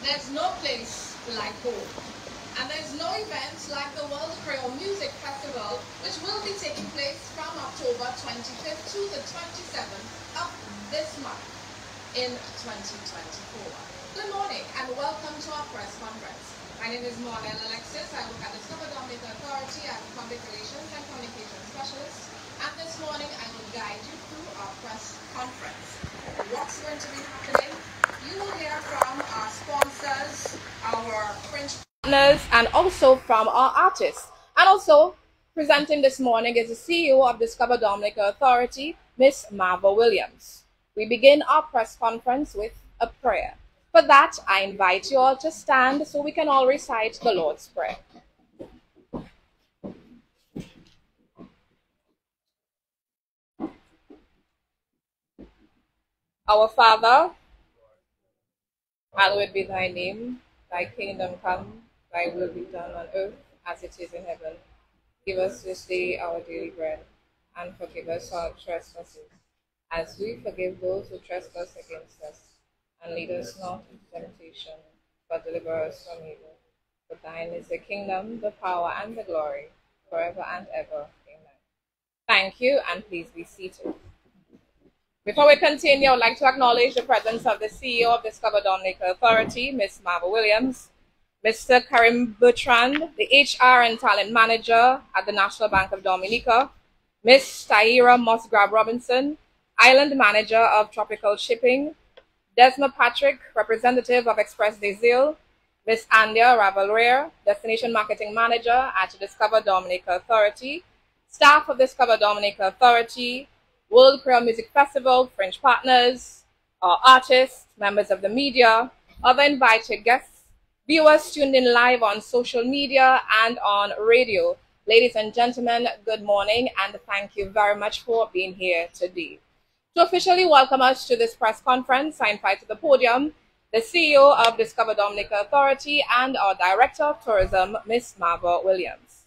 There's no place like home. And there's no event like the World Creole Music Festival, which will be taking place from October 25th to the 27th of this month in 2024. Good morning and welcome to our press conference. My name is Mornell Alexis. I work at the Dominica Authority as a Public Relations and Communications Specialist. And this morning I will guide you through our press conference. What's going to be happening? You will hear from our sponsors, our French partners, and also from our artists. And also presenting this morning is the CEO of Discover Dominica Authority, Miss Marva Williams. We begin our press conference with a prayer. For that, I invite you all to stand so we can all recite the Lord's Prayer. Our Father, hallowed be thy name, thy kingdom come, thy will be done on earth as it is in heaven. Give us this day our daily bread, and forgive us our trespasses, as we forgive those who trespass against us. And lead us not into temptation, but deliver us from evil. For thine is the kingdom, the power, and the glory, forever and ever. Amen. Thank you, and please be seated. Before we continue, I would like to acknowledge the presence of the CEO of Discover Dominica Authority, Ms. Marva Williams, Mr. Karim Bertrand, the HR and Talent Manager at the National Bank of Dominica, Ms. Tahira Musgrave Robinson, Island Manager of Tropical Shipping, Desma Patrick, Representative of Express des Îles, Ms. Andia Ravalrier, Destination Marketing Manager at Discover Dominica Authority, staff of Discover Dominica Authority, World Creole Music Festival, Fringe partners, our artists, members of the media, other invited guests, viewers tuned in live on social media and on radio. Ladies and gentlemen, good morning and thank you very much for being here today. To officially welcome us to this press conference, I invite to the podium the CEO of Discover Dominica Authority and our Director of Tourism, Ms. Marva Williams.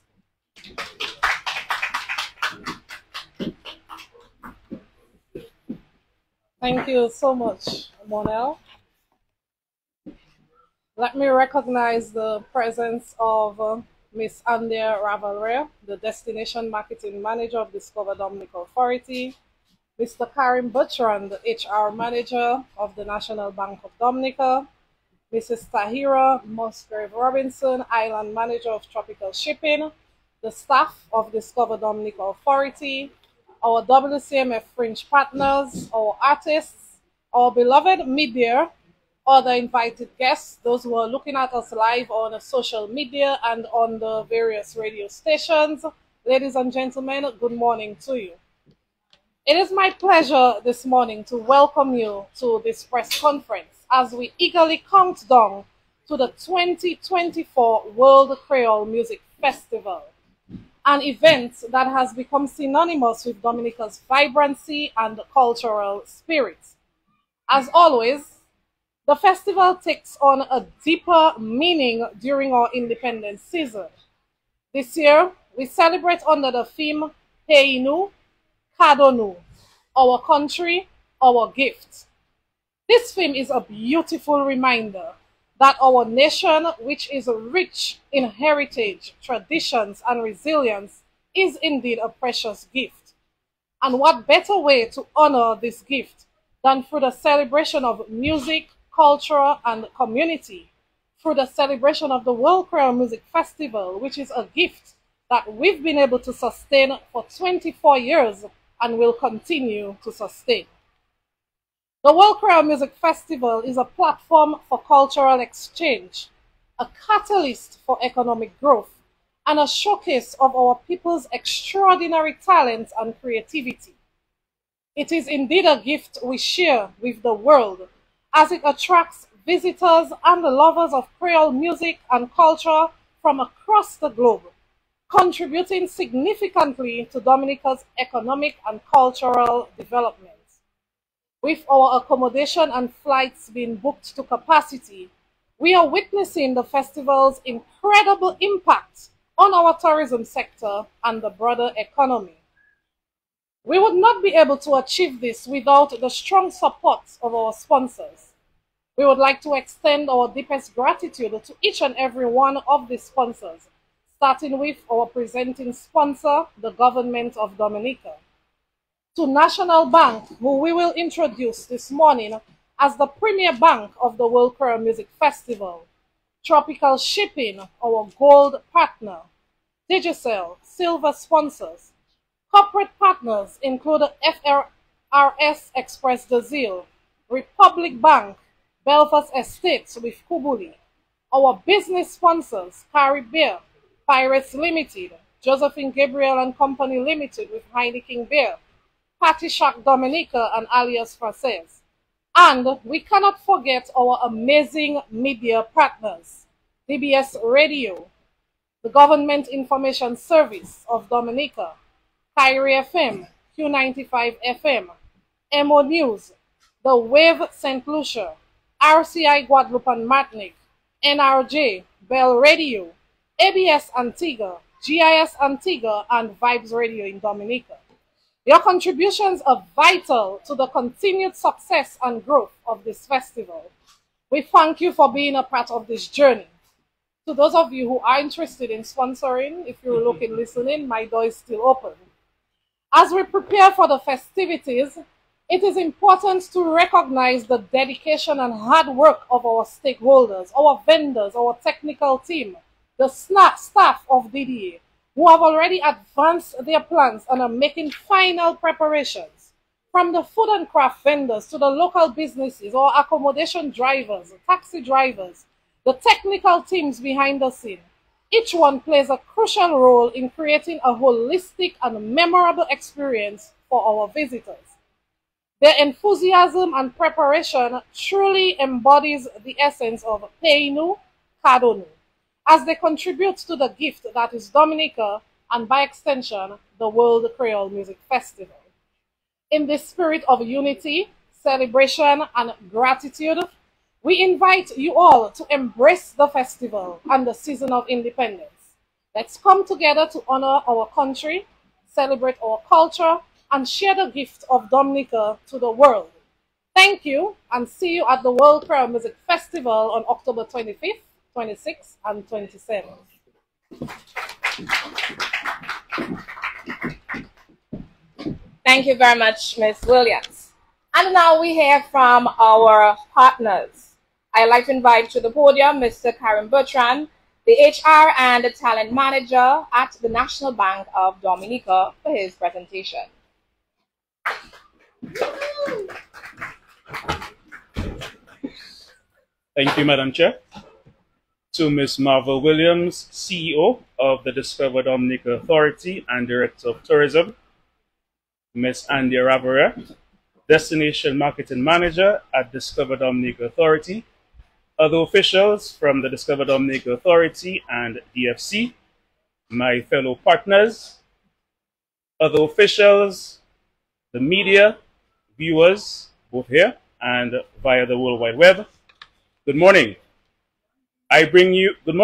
Thank you so much, Monel. Let me recognize the presence of Ms. Andia Ravalrier, the Destination Marketing Manager of Discover Dominica Authority, Mr. Karim Bertrand, the HR Manager of the National Bank of Dominica, Mrs. Tahira Musgrave Robinson, Island Manager of Tropical Shipping, the staff of Discover Dominica Authority, our WCMF Fringe partners, our artists, our beloved media, other invited guests, those who are looking at us live on social media and on the various radio stations. Ladies and gentlemen, good morning to you. It is my pleasure this morning to welcome you to this press conference as we eagerly count down to the 2024 World Creole Music Festival, an event that has become synonymous with Dominica's vibrancy and cultural spirit. As always, the festival takes on a deeper meaning during our independence season. This year, we celebrate under the theme Heinu, Kadonu, our country, our gift. This theme is a beautiful reminder that our nation, which is rich in heritage, traditions, and resilience, is indeed a precious gift. And what better way to honor this gift than through the celebration of music, culture, and community, through the celebration of the World Creole Music Festival, which is a gift that we've been able to sustain for 24 years and will continue to sustain. The World Creole Music Festival is a platform for cultural exchange, a catalyst for economic growth, and a showcase of our people's extraordinary talent and creativity. It is indeed a gift we share with the world as it attracts visitors and lovers of Creole music and culture from across the globe, contributing significantly to Dominica's economic and cultural development. With our accommodation and flights being booked to capacity, we are witnessing the festival's incredible impact on our tourism sector and the broader economy. We would not be able to achieve this without the strong support of our sponsors. We would like to extend our deepest gratitude to each and every one of the sponsors, starting with our presenting sponsor, the Government of Dominica. To National Bank, who we will introduce this morning as the premier bank of the World Choral Music Festival. Tropical Shipping, our gold partner. Digicel, silver sponsors. Corporate partners include FRS Express de Zille, Republic Bank, Belfast Estates with Kubuli. Our business sponsors, Caribbean, Pirates Limited, Josephine Gabriel and Company Limited with Heineken Beer, Patty Shack Dominica and Alias Frances. And we cannot forget our amazing media partners, DBS Radio, the Government Information Service of Dominica, Kyrie FM, Q95 FM, Emonews, The Wave St. Lucia, RCI Guadeloupe and Martinique, NRJ, Bell Radio, ABS Antigua, GIS Antigua, and Vibes Radio in Dominica. Your contributions are vital to the continued success and growth of this festival. We thank you for being a part of this journey. To those of you who are interested in sponsoring, if you're looking, listening, my door is still open. As we prepare for the festivities, it is important to recognize the dedication and hard work of our stakeholders, our vendors, our technical team, the staff of DDA, who have already advanced their plans and are making final preparations. From the food and craft vendors to the local businesses or accommodation drivers, taxi drivers, the technical teams behind the scene, each one plays a crucial role in creating a holistic and memorable experience for our visitors. Their enthusiasm and preparation truly embodies the essence of Peinu Kadonu, as they contribute to the gift that is Dominica and by extension, the World Creole Music Festival. In the spirit of unity, celebration, and gratitude, we invite you all to embrace the festival and the season of independence. Let's come together to honor our country, celebrate our culture, and share the gift of Dominica to the world. Thank you, and see you at the World Creole Music Festival on October 25th, 26th, and 27th. Thank you very much, Ms. Williams. And now we hear from our partners. I'd like to invite to the podium Mr. Karim Bertrand, the HR and the Talent Manager at the National Bank of Dominica, for his presentation. Thank you, Madam Chair. To Ms. Marvel Williams, CEO of the Discover Dominica Authority and Director of Tourism, Ms. Andy Ravera, Destination Marketing Manager at Discover Dominica Authority, other officials from the Discover Dominica Authority and DFC, my fellow partners, other officials, the media, viewers, both here and via the World Wide Web. Good morning. Good morning. Good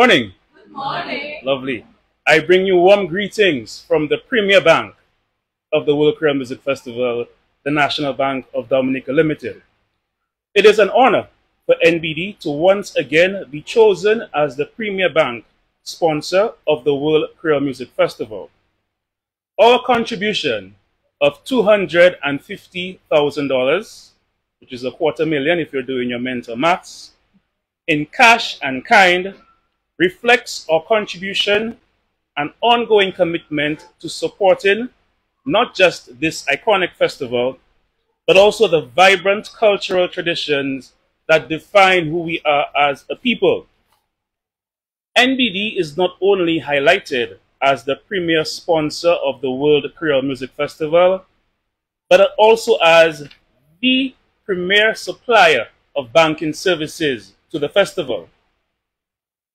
morning. Lovely. I bring you warm greetings from the Premier Bank of the World Creole Music Festival, the National Bank of Dominica Limited. It is an honor for NBD to once again be chosen as the Premier Bank sponsor of the World Creole Music Festival. Our contribution of $250,000, which is $250,000 if you're doing your mental maths, in cash and kind, reflects our contribution and ongoing commitment to supporting not just this iconic festival, but also the vibrant cultural traditions that define who we are as a people. NBD is not only highlighted as the premier sponsor of the World Creole Music Festival, but also as the premier supplier of banking services to the festival.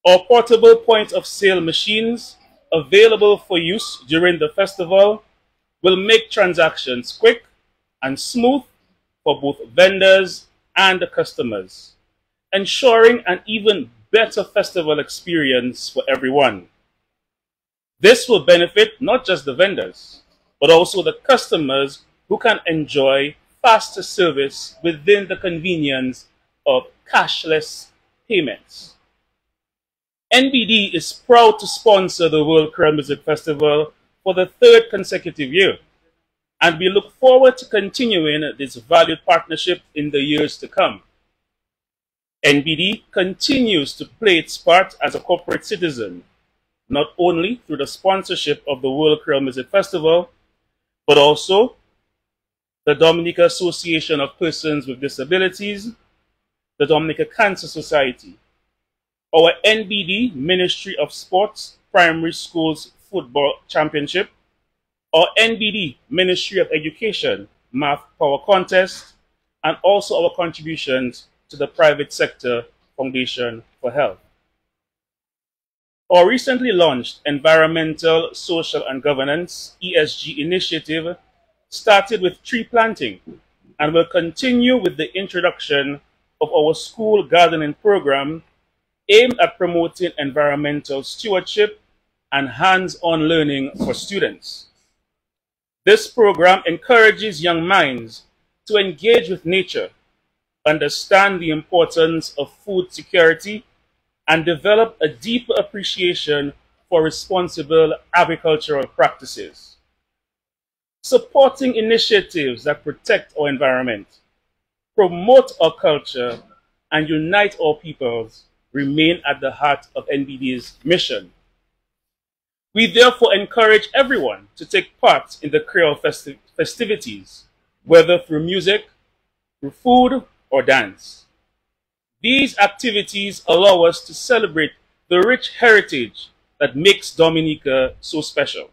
Our portable point-of-sale machines available for use during the festival will make transactions quick and smooth for both vendors and the customers, ensuring an even better festival experience for everyone. This will benefit not just the vendors, but also the customers who can enjoy faster service within the convenience of cashless payments. NBD is proud to sponsor the World Creole Music Festival for the third consecutive year, and we look forward to continuing this valued partnership in the years to come. NBD continues to play its part as a corporate citizen, not only through the sponsorship of the World Creole Music Festival, but also the Dominica Association of Persons with Disabilities, the Dominica Cancer Society, our NBD Ministry of Sports Primary Schools Football Championship, our NBD Ministry of Education Math Power Contest, and also our contributions to the Private Sector Foundation for Health. Our recently launched Environmental, Social and Governance ESG initiative started with tree planting and will continue with the introduction of our school gardening program aimed at promoting environmental stewardship and hands-on learning for students. This program encourages young minds to engage with nature, understand the importance of food security, and develop a deeper appreciation for responsible agricultural practices. Supporting initiatives that protect our environment, promote our culture, and unite our peoples remain at the heart of NBD's mission. We therefore encourage everyone to take part in the Creole festivities, whether through music, through food, or dance. These activities allow us to celebrate the rich heritage that makes Dominica so special.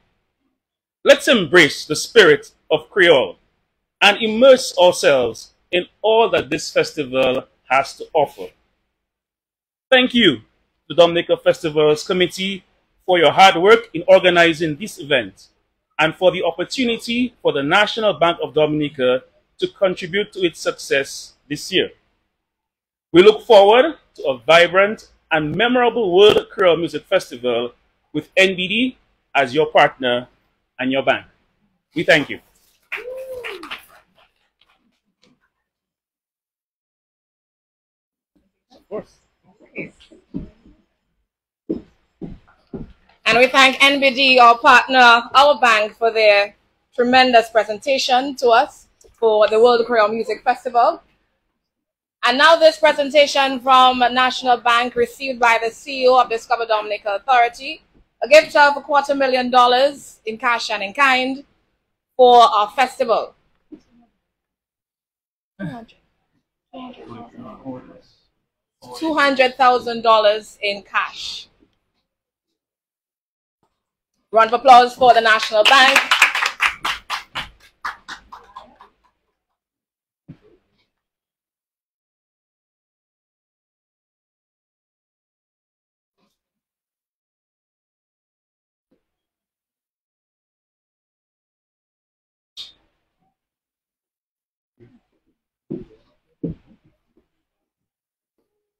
Let's embrace the spirit of Creole and immerse ourselves in all that this festival has to offer. Thank you to Dominica Festivals Committee for your hard work in organizing this event and for the opportunity for the National Bank of Dominica to contribute to its success this year. We look forward to a vibrant and memorable World Creole Music Festival with NBD as your partner and your bank. We thank you. Of course. And we thank NBD, our partner, our bank, for their tremendous presentation to us for the World Creole Music Festival. And now this presentation from National Bank received by the CEO of Discover Dominica Authority, a gift of $250,000 in cash and in kind for our festival. $200,000 in cash. Round of applause for the National Bank.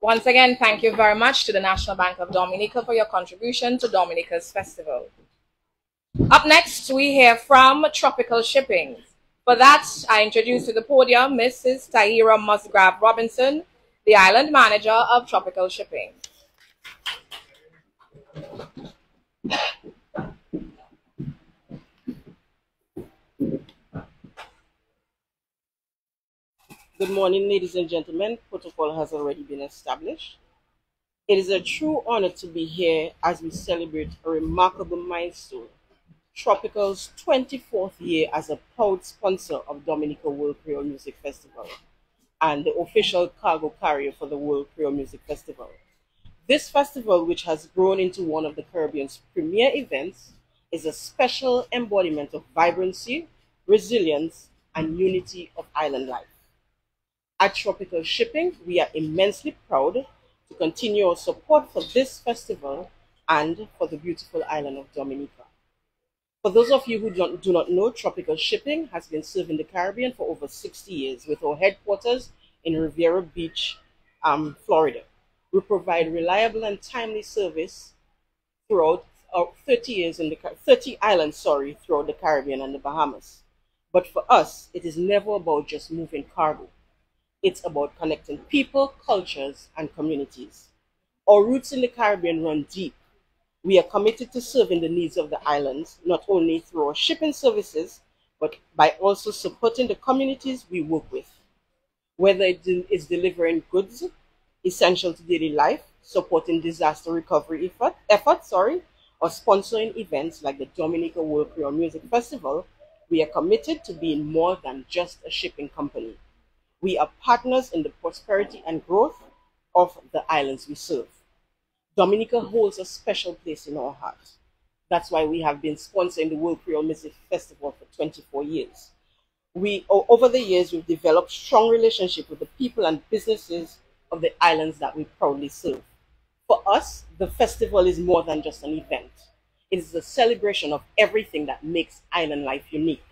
Once again, thank you very much to the National Bank of Dominica for your contribution to Dominica's festival. Up next, we hear from Tropical Shipping. For that, I introduce to the podium Mrs. Tahira Musgrave Robinson, the island manager of Tropical Shipping. Good morning, ladies and gentlemen. Protocol has already been established. It is a true honor to be here as we celebrate a remarkable milestone, Tropical's 24th year as a proud sponsor of Dominica World Creole Music Festival and the official cargo carrier for the World Creole Music Festival. This festival, which has grown into one of the Caribbean's premier events, is a special embodiment of vibrancy, resilience, and unity of island life. At Tropical Shipping, we are immensely proud to continue our support for this festival and for the beautiful island of Dominica. For those of you who do not know, Tropical Shipping has been serving the Caribbean for over 60 years with our headquarters in Riviera Beach, Florida. We provide reliable and timely service throughout 30 islands throughout the Caribbean and the Bahamas. But for us, it is never about just moving cargo. It's about connecting people, cultures, and communities. Our roots in the Caribbean run deep. We are committed to serving the needs of the islands, not only through our shipping services, but by also supporting the communities we work with. Whether it is delivering goods essential to daily life, supporting disaster recovery efforts, or sponsoring events like the Dominica World Creole Music Festival, we are committed to being more than just a shipping company. We are partners in the prosperity and growth of the islands we serve. Dominica holds a special place in our hearts. That's why we have been sponsoring the World Creole Music Festival for 24 years. Over the years, we've developed strong relationship with the people and businesses of the islands that we proudly serve. For us, the festival is more than just an event. It is a celebration of everything that makes island life unique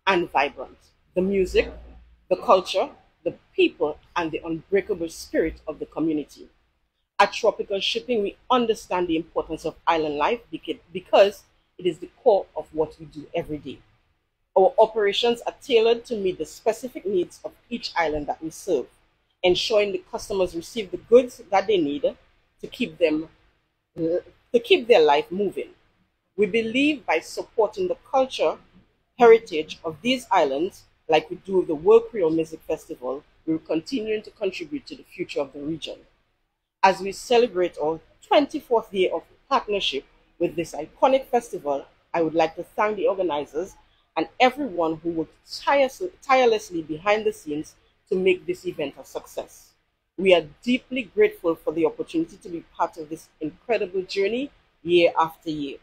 and vibrant. The music, the culture, the people, and the unbreakable spirit of the community. At Tropical Shipping, we understand the importance of island life because it is the core of what we do every day. Our operations are tailored to meet the specific needs of each island that we serve, ensuring the customers receive the goods that they need to keep their life moving. We believe by supporting the culture, heritage of these islands, like we do with the World Creole Music Festival, we will continue to contribute to the future of the region. As we celebrate our 24th year of partnership with this iconic festival, I would like to thank the organizers and everyone who worked tirelessly behind the scenes to make this event a success. We are deeply grateful for the opportunity to be part of this incredible journey year after year.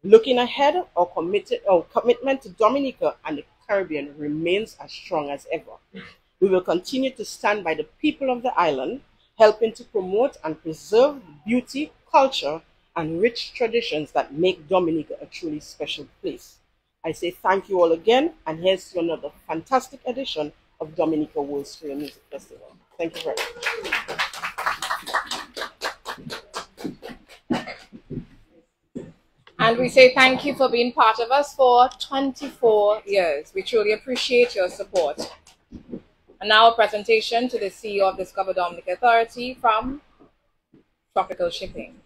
Looking ahead, our commitment to Dominica and the Caribbean remains as strong as ever. We will continue to stand by the people of the island, helping to promote and preserve beauty, culture, and rich traditions that make Dominica a truly special place. I say thank you all again, and here's to another fantastic edition of Dominica World Creole Music Festival. Thank you very much. And we say thank you for being part of us for 24 years. We truly appreciate your support. And now a presentation to the CEO of Discover Dominica Authority from Tropical Shipping.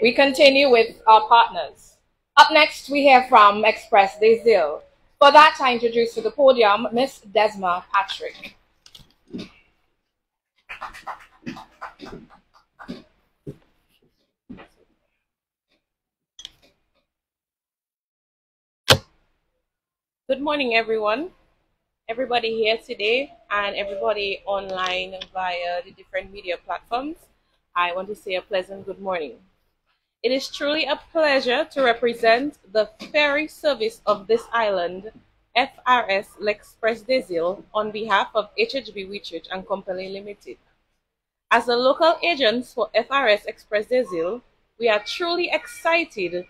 We continue with our partners. Up next, we hear from Express des Îles. For that, I introduce to the podium Miss Desma Patrick. Good morning, everyone. Everybody here today and everybody online via the different media platforms. I want to say a pleasant good morning. It is truly a pleasure to represent the ferry service of this island, FRS L'Express des Îles, on behalf of HHB Research and Company Limited. As the local agents for FRS Express des Îles, we are truly excited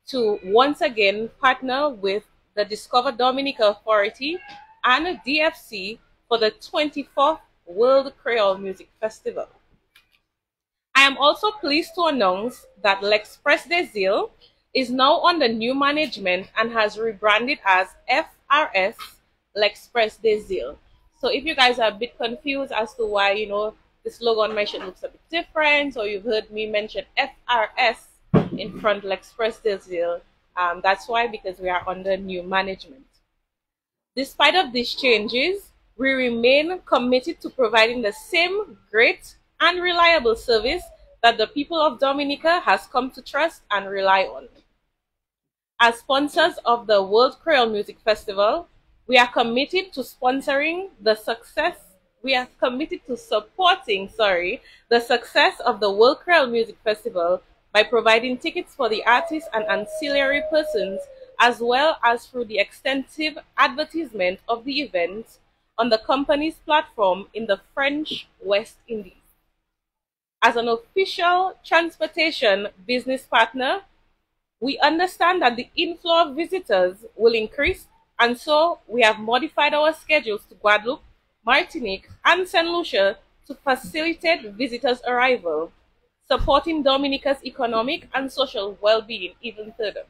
to once again partner with the Discover Dominica Authority and DFC for the 24th World Creole Music Festival. I am also pleased to announce that L'Express des Îles is now under new management and has rebranded as FRS L'Express des Îles. So if you guys are a bit confused as to why, this logo on my shirt looks a bit different, or you've heard me mention FRS in front L'Express des Îles, that's why, because we are under new management. Despite of these changes, we remain committed to providing the same great and reliable service that the people of Dominica has come to trust and rely on. As sponsors of the World Creole Music Festival, we are committed to supporting the success of the World Creole Music Festival by providing tickets for the artists and ancillary persons, as well as through the extensive advertisement of the event on the company's platform in the French West Indies. As an official transportation business partner, we understand that the inflow of visitors will increase, and so we have modified our schedules to Guadeloupe, Martinique, and St. Lucia to facilitate visitors' arrival, supporting Dominica's economic and social well-being even further.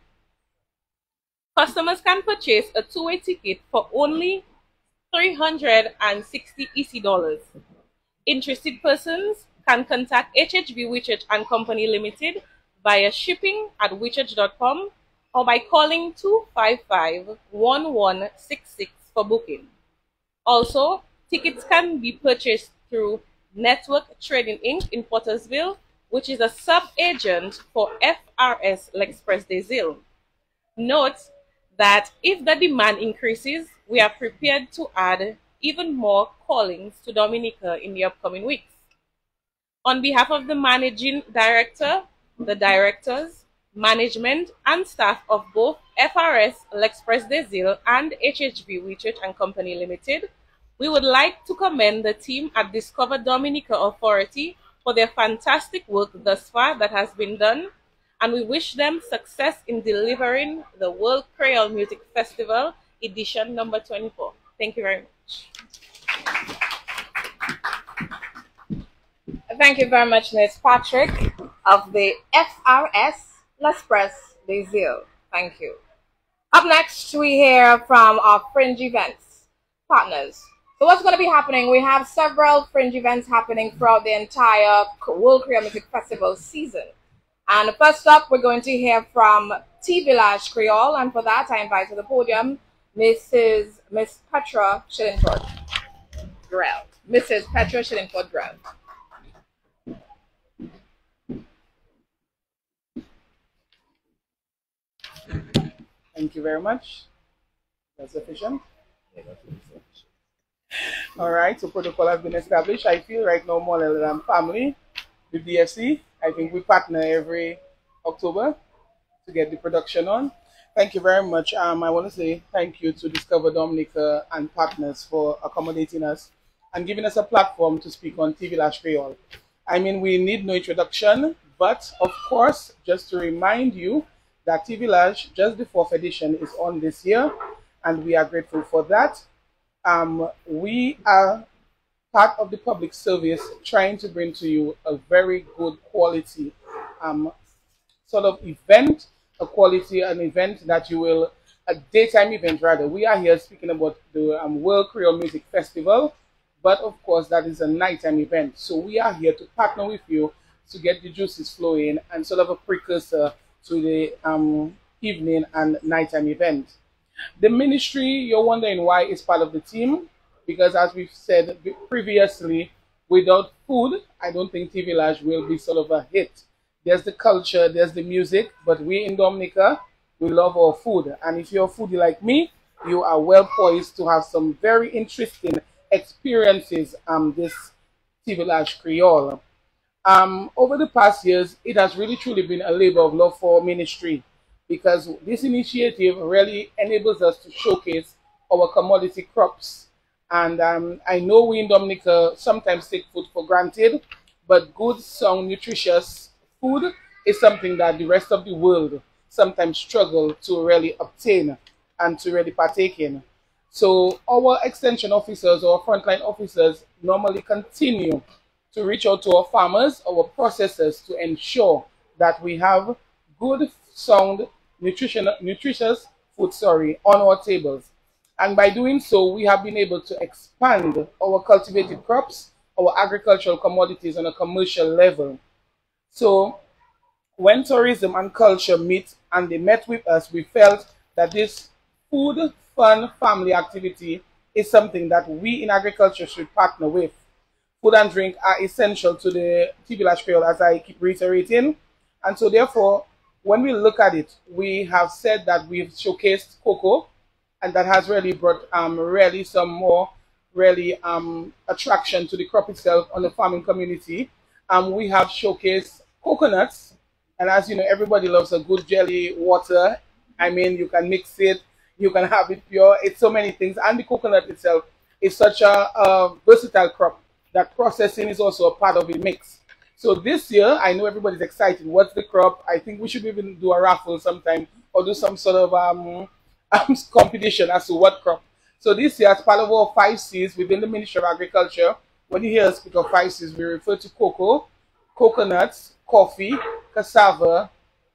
Customers can purchase a two-way ticket for only 360 EC dollars. Interested persons can contact HHV Whitchurch and Company Limited via shipping@whitchurch.com or by calling 255-1166 for booking. Also, tickets can be purchased through Network Trading Inc. in Pottersville, which is a sub-agent for FRS L'Express des Îles. Note that if the demand increases, we are prepared to add even more callings to Dominica in the upcoming weeks. On behalf of the Managing Director, the directors, management, and staff of both FRS L'Express des Îles and HHV Whitchurch and Company Limited, we would like to commend the team at Discover Dominica Authority for their fantastic work thus far that has been done, and we wish them success in delivering the World Creole Music Festival edition number 24. Thank you very much. Thank you very much, Ms. Patrick of the FRS L'Express des Îles. Thank you. Up next, we hear from our fringe events partners. So what's going to be happening? We have several fringe events happening throughout the entire World Creole Music Festival season. And first up, we're going to hear from T Village Creole, and for that, I invite to the podium Miss Petra Shillingford Grell. Mrs. Petra Shillingford Grell. Thank you very much. That's sufficient. All right, so protocol has been established. I feel right now more than family with DFC. I think we partner every October to get the production on. Thank you very much. I want to say thank you to Discover Dominica and partners for accommodating us and giving us a platform to speak on TV Village Creole. I mean, we need no introduction, but of course, just to remind you that TV Village, just the 4th edition, is on this year, and we are grateful for that. We are part of the public service trying to bring to you a very good quality sort of event, an event that you will, a daytime event rather. We are here speaking about the World Creole Music Festival, but of course that is a nighttime event. So we are here to partner with you to get the juices flowing and sort of a precursor to the evening and nighttime event. The ministry, you're wondering why it's part of the team, because as we've said previously, without food, I don't think TV Village will be sort of a hit. There's the culture, there's the music, but we in Dominica, we love our food. And if you're a foodie like me, you are well poised to have some very interesting experiences this TV Village Creole. Over the past years, it has really truly been a labor of love for ministry, because this initiative really enables us to showcase our commodity crops. And I know we in Dominica sometimes take food for granted, but good, sound, nutritious food is something that the rest of the world sometimes struggle to really obtain and to really partake in. So our extension officers or frontline officers normally continue to reach out to our farmers, our processors, to ensure that we have good, sound, nutritious food on our tables. And by doing so, we have been able to expand our cultivated crops, our agricultural commodities on a commercial level. So when tourism and culture meet and they met with us, we felt that this food, fun, family activity is something that we in agriculture should partner with. Food and drink are essential to the TV Village Creole, as I keep reiterating. And so therefore, when we look at it, we have said that we've showcased cocoa, and that has really brought really some more attraction to the crop itself on the farming community. We have showcased coconuts, and as you know, everybody loves a good jelly water. I mean, you can mix it, you can have it pure, it's so many things. And the coconut itself is such a versatile crop that processing is also a part of the mix. So this year, I know everybody's excited. What's the crop? I think we should even do a raffle sometime or do some sort of competition as to what crop. So this year, as part of our 5Cs within the Ministry of Agriculture, when you hear us speak of 5Cs, we refer to cocoa, coconuts, coffee, cassava,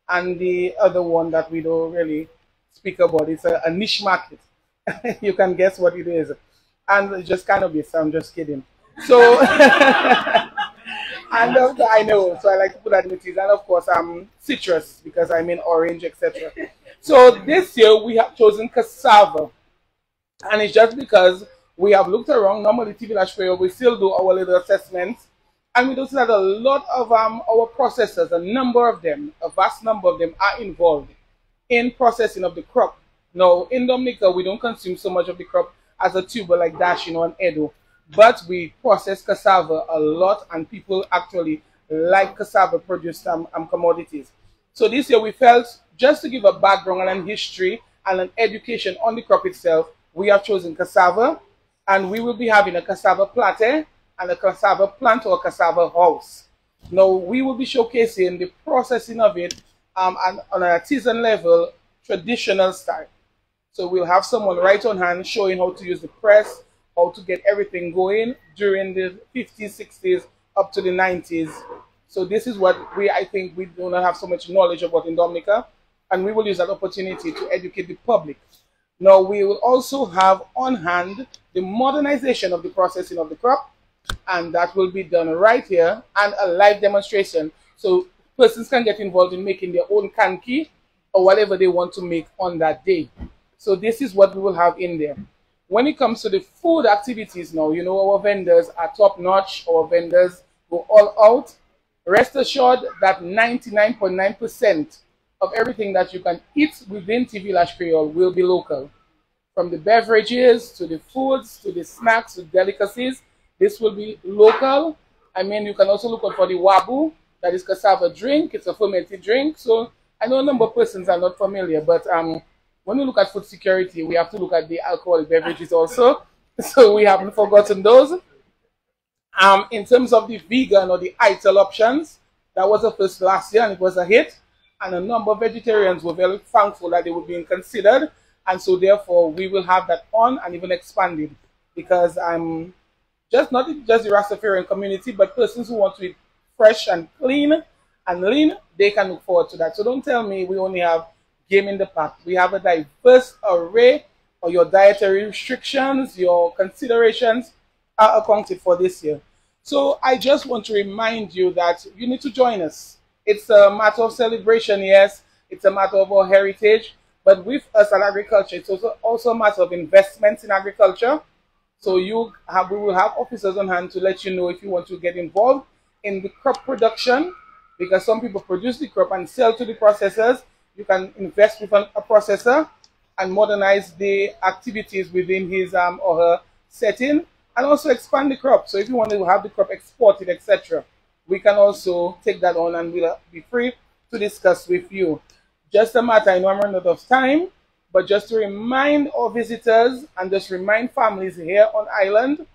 and the other one that we don't really speak about. It's a niche market. You can guess what it is. And just kind of this, I'm just kidding. So, and I know, so I like to put that in the teas. And of course, citrus, because I mean orange, etc. So this year we have chosen cassava. And it's just because we have looked around. Normally, TV Lash Prayer, we still do our little assessments. And we notice that a lot of our processors, a number of them, a vast number of them are involved in processing of the crop. Now, in Dominica, we don't consume so much of the crop as a tuber like Dash, and Edo. But we process cassava a lot, and people actually like cassava produced commodities. So this year we felt, just to give a background and history and an education on the crop itself, we have chosen cassava, and we will be having a cassava platte and a cassava plant or cassava house. Now, we will be showcasing the processing of it on an artisan level, traditional style. So we'll have someone right on hand showing how to use the press, how to get everything going during the 50s, 60s, up to the 90s. So this is what I think we do not have so much knowledge about in Dominica, and we will use that opportunity to educate the public. Now, we will also have on hand the modernization of the processing of the crop, and that will be done right here, and a live demonstration. So persons can get involved in making their own kanki or whatever they want to make on that day. So this is what we will have in there. When it comes to the food activities now, you know, our vendors are top notch. Our vendors go all out. Rest assured that 99.9% of everything that you can eat within TV Lash Creole will be local. From the beverages to the foods to the snacks to delicacies, this will be local. I mean, you can also look out for the wabu, that is cassava drink. It's a fermented drink. So I know a number of persons are not familiar, but when we look at food security, we have to look at the alcoholic beverages also. So we haven't forgotten those. In terms of the vegan or the ITIL options, that was a first last year and it was a hit. And a number of vegetarians were very thankful that they were being considered. And so therefore, we will have that on and even expanded. Because not just the Rastafarian community, but persons who want to eat fresh and clean and lean, they can look forward to that. So don't tell me we only have game in the pack. We have a diverse array of your dietary restrictions, your considerations are accounted for this year. So I just want to remind you that you need to join us. It's a matter of celebration, yes. It's a matter of our heritage. But with us at agriculture, it's also a matter of investments in agriculture. So we will have officers on hand to let you know if you want to get involved in the crop production, because some people produce the crop and sell to the processors. You can invest with a processor and modernize the activities within his or her setting, and also expand the crop. So if you want to have the crop exported, etc., we can also take that on and we'll be free to discuss with you. Just a matter, I know I'm running out of time, but just to remind our visitors and just remind families here on island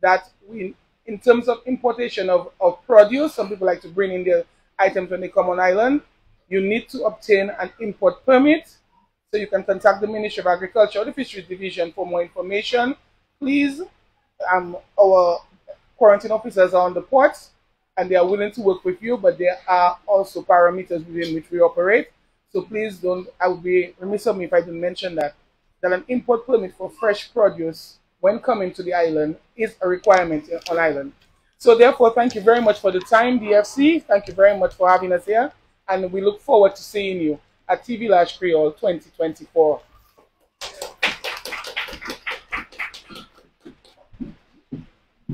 that in terms of importation of produce, some people like to bring in their items when they come on island. You need to obtain an import permit. So you can contact the Ministry of Agriculture or the Fisheries Division for more information. Please, our quarantine officers are on the ports and they are willing to work with you, but there are also parameters within which we operate. So please don't, I would be remiss of me if I didn't mention that an import permit for fresh produce when coming to the island is a requirement on island. So therefore, thank you very much for the time, DFC. Thank you very much for having us here. And we look forward to seeing you at TV Lash Creole 2024.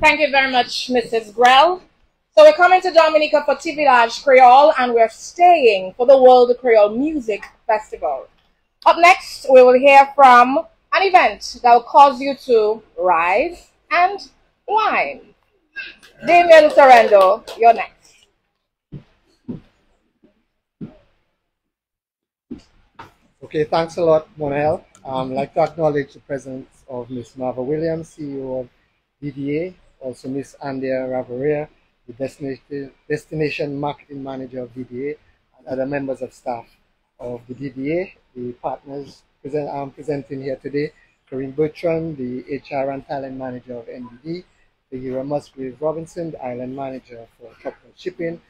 Thank you very much, Mrs. Grell. So we're coming to Dominica for TV Lash Creole, and we're staying for the World Creole Music Festival. Up next, we will hear from an event that will cause you to rise and wine. Damien Sorrento, you're next. Okay, thanks a lot, Monel. I'd like to acknowledge the presence of Ms. Marva Williams, CEO of DDA, also Ms. Andia Ravaria, the Destination Marketing Manager of DDA, and other members of staff of the DDA, the partners presenting here today, Corinne Bertrand, the HR and Talent Manager of NBD, Tahira Musgrave Robinson, the Island Manager for Tropical Shipping,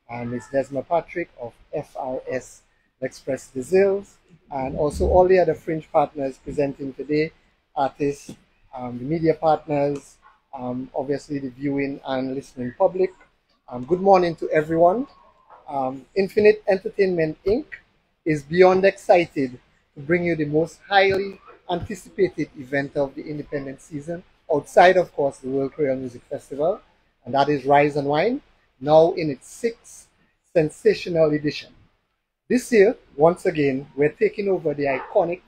and Ms. Desma Patrick of FRS Express Desilles, and also all the other fringe partners presenting today, artists, the media partners, obviously the viewing and listening public. Good morning to everyone. Infinite Entertainment Inc. is beyond excited to bring you the most highly anticipated event of the independent season, outside, of course, the World Creole Music Festival, and that is Rise and Wine, now in its sixth sensational edition. This year, once again, we're taking over the iconic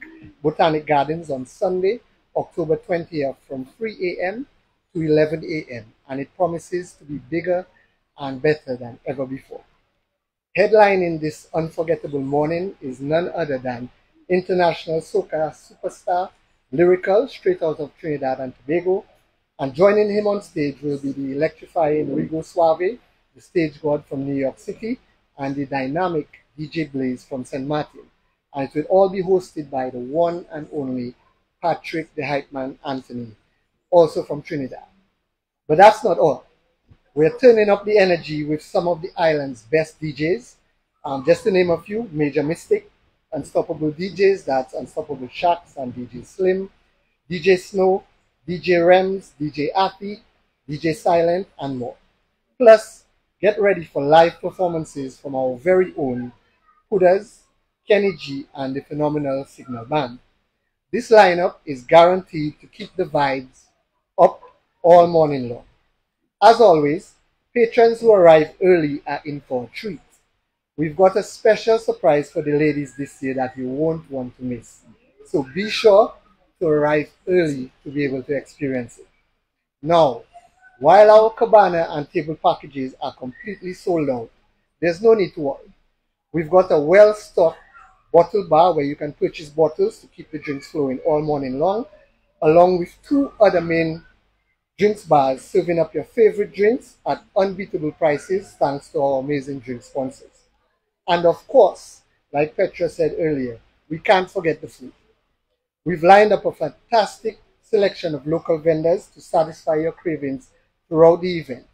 Botanic Gardens on Sunday, October 20th from 3 a.m. to 11 a.m., and it promises to be bigger and better than ever before. Headlining this unforgettable morning is none other than international soca superstar, Lyrical, straight out of Trinidad and Tobago, and joining him on stage will be the electrifying Rigo Suave, the stage god from New York City, and the dynamic DJ Blaze from St. Martin. And it will all be hosted by the one and only Patrick the Hype Man Anthony, also from Trinidad. But that's not all. We're turning up the energy with some of the island's best DJs. Just to name a few: Major Mystic, Unstoppable DJs, that's Unstoppable Shacks and DJ Slim, DJ Snow, DJ Rems, DJ Athy, DJ Silent, and more. Plus, get ready for live performances from our very own Hudas, Kenny G, and the phenomenal Signal Band. This lineup is guaranteed to keep the vibes up all morning long. As always, patrons who arrive early are in for a treat. We've got a special surprise for the ladies this year that you won't want to miss. So be sure to arrive early to be able to experience it. Now, while our cabana and table packages are completely sold out, there's no need to worry. We've got a well-stocked bottle bar where you can purchase bottles to keep the drinks flowing all morning long, along with two other main drinks bars serving up your favorite drinks at unbeatable prices thanks to our amazing drink sponsors. And of course, like Petra said earlier, we can't forget the food. We've lined up a fantastic selection of local vendors to satisfy your cravings throughout the event.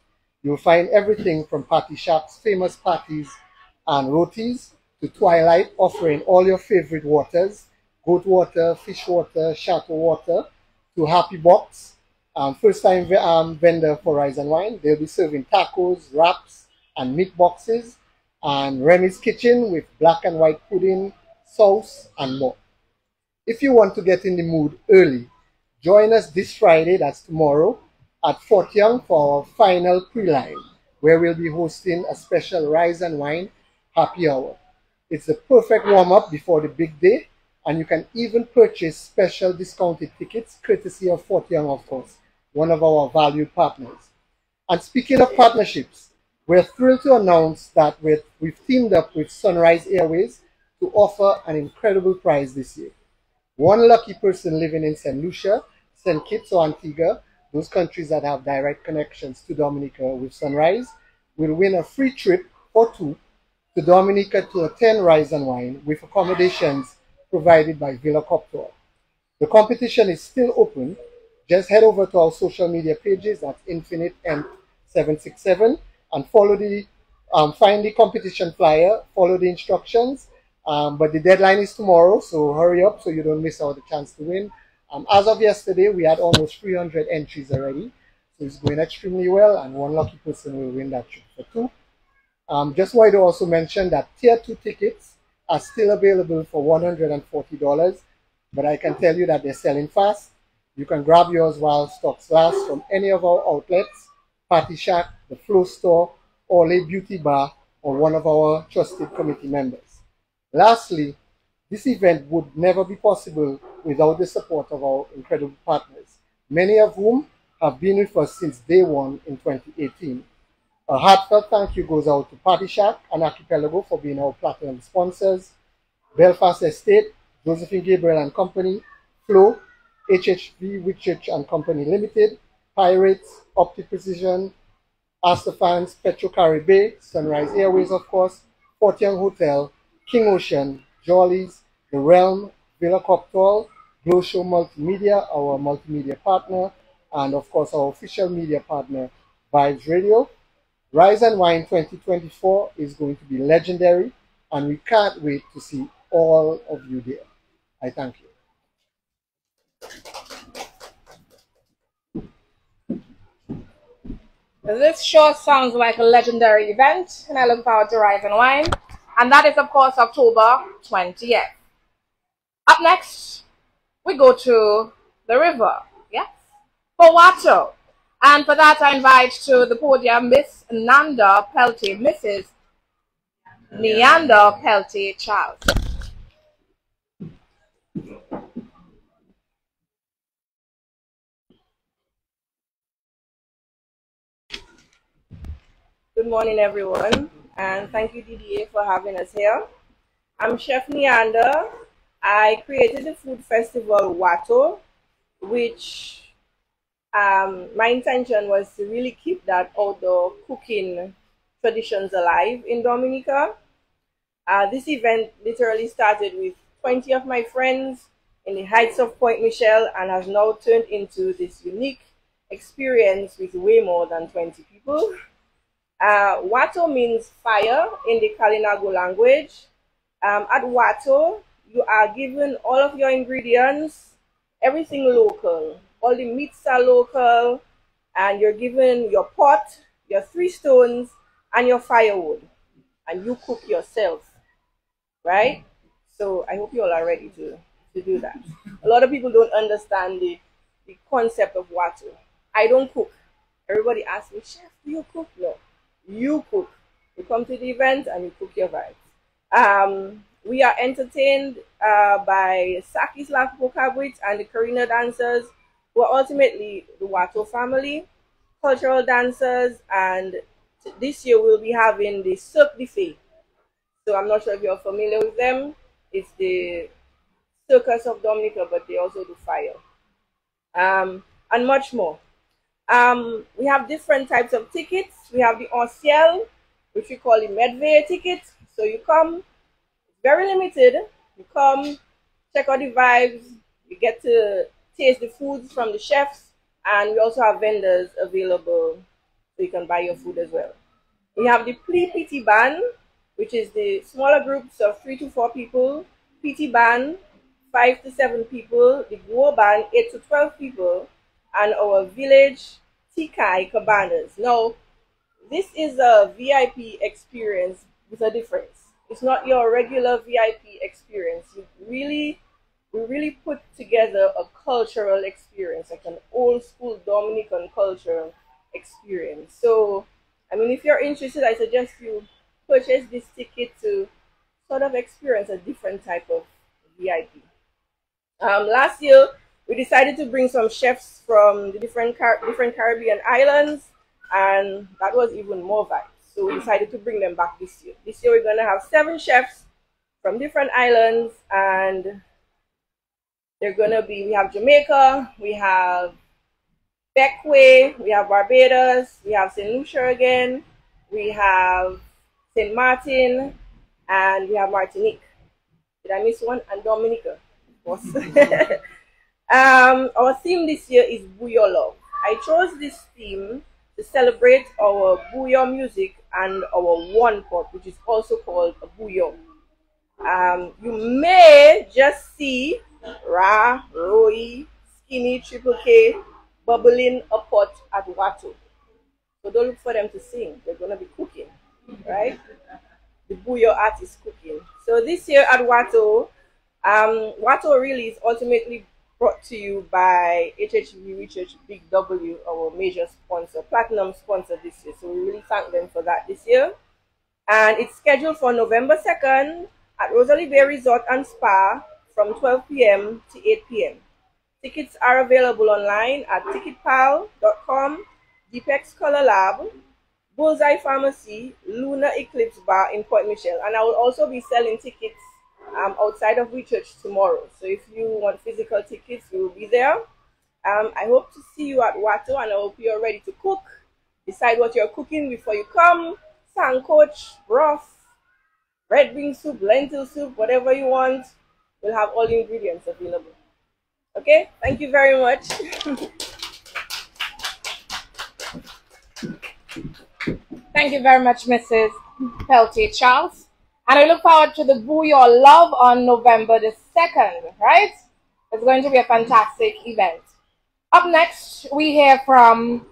You'll find everything from Party Shack's famous patties and rotis to Twilight offering all your favorite waters, goat water, fish water, shato water, to Happy Box, first-time vendor for Rise and Wine. They'll be serving tacos, wraps, and meat boxes, and Remy's Kitchen with black and white pudding, sauce, and more. If you want to get in the mood early, join us this Friday, that's tomorrow, at Fort Young for our final pre-line, where we'll be hosting a special Rise and Wine happy hour. It's the perfect warm-up before the big day, and you can even purchase special discounted tickets courtesy of Fort Young, of course, one of our valued partners. And speaking of partnerships, we're thrilled to announce that we've teamed up with Sunrise Airways to offer an incredible prize this year. One lucky person living in St. Lucia, St. Kitts or Antigua, those countries that have direct connections to Dominica with Sunrise, will win a free trip for two to Dominica to attend Rise and Wine with accommodations provided by Villa Coptor. The competition is still open. Just head over to our social media pages, that's Infinite M767, and follow find the competition flyer, follow the instructions. But the deadline is tomorrow, so hurry up so you don't miss out the chance to win. As of yesterday, we had almost 300 entries already, so it's going extremely well, and one lucky person will win that trip for two. Just wanted to also mention that Tier 2 tickets are still available for $140, but I can tell you that they're selling fast. You can grab yours while stocks last from any of our outlets, Party Shack, the Flow Store, Orley Beauty Bar, or one of our trusted committee members. Lastly, this event would never be possible without the support of our incredible partners, many of whom have been with us since day one in 2018. A heartfelt thank you goes out to Party Shack and Archipelago for being our platinum sponsors, Belfast Estate, Josephine Gabriel and Company, Flow, HHV Whitchurch and Company Limited, Pirates, Optic Precision, Astafans, Petro Caribe, Sunrise Airways, of course, Fort Young Hotel, King Ocean, Jollies, The Realm, Villa Coctol, Glow Show Multimedia, our multimedia partner, and of course our official media partner, Vibes Radio. Rise and Wine 2024 is going to be legendary, and we can't wait to see all of you there. I thank you. This sure sounds like a legendary event, and I look forward to Rise and Wine. And that is, of course, October 20th. Up next, we go to the river, yes, Powato. And for that, I invite to the podium Miss Nanda Pelty, Mrs. Neander Pelty Charles. Good morning, everyone, and thank you, DDA, for having us here. I'm Chef Neander. I created the food festival Wato, which my intention was to really keep that outdoor cooking traditions alive in Dominica. This event literally started with 20 of my friends in the heights of Point Michelle and has now turned into this unique experience with way more than 20 people. Wato means fire in the Kalinago language. At Wato, you are given all of your ingredients, everything local. All the meats are local, and you're given your pot, your 3 stones, and your firewood, and you cook yourself, right? So I hope you all are ready to do that. A lot of people don't understand the concept of Wato. I don't cook. Everybody asks me, Chef, do you cook? No. You cook. You come to the event and you cook your vibes. We are entertained by Saki Slapo Kabwit and the Karina dancers, who are ultimately the Wato family, cultural dancers, and this year we'll be having the Cirque du Fay. So I'm not sure if you're familiar with them. It's the circus of Dominica, but they also do fire. And much more. We have different types of tickets. We have the anciel, which we call the Medvey ticket. So you come, it's very limited. You come, check out the vibes. You get to taste the foods from the chefs, and we also have vendors available so you can buy your food as well. We have the PT band, which is the smaller groups of 3 to 4 people. PT band, 5 to 7 people. The Guo band, 8 to 12 people. And our village Tikai Cabanas. Now, this is a VIP experience with a difference. It's not your regular VIP experience. We really put together a cultural experience, like an old school Dominican cultural experience. So, I mean, if you're interested, I suggest you purchase this ticket to sort of experience a different type of VIP. Last year, we decided to bring some chefs from the different Caribbean islands, and that was even more vibes. So we decided to bring them back this year. This year we're going to have 7 chefs from different islands, and they're going to be, we have Jamaica, we have Bequia, we have Barbados, we have St. Lucia again, we have St. Martin, and we have Martinique. Did I miss one? And Dominica, of course. Our theme this year is Bouillon Love. I chose this theme to celebrate our bouillon music and our one pot, which is also called a bouillon. You may just see Ra, Roi, Skinny, Triple K bubbling a pot at Wato. So don't look for them to sing. They're going to be cooking, right? The bouillon art is cooking. So this year at Wato, Wato really is ultimately brought to you by HHV Research Big W, our major sponsor, platinum sponsor this year. So we really thank them for that this year. And it's scheduled for November 2nd at Rosalie Bay Resort and Spa from 12 p.m. to 8 p.m. Tickets are available online at ticketpal.com, Deepex Color Lab, Bullseye Pharmacy, Lunar Eclipse Bar in Point Michelle. And I will also be selling tickets outside of Church tomorrow. So if you want physical tickets, we will be there. I hope to see you at Wato, and I hope you're ready to cook Decide what you're cooking before you come. Sancoch, broth, red bean soup, lentil soup, whatever you want. We'll have all the ingredients available. Okay, thank you very much. Thank you very much, Mrs. Peltier Charles. And I look forward to the Boo Your Love on November the 2nd, right? It's going to be a fantastic event. Up next, we hear from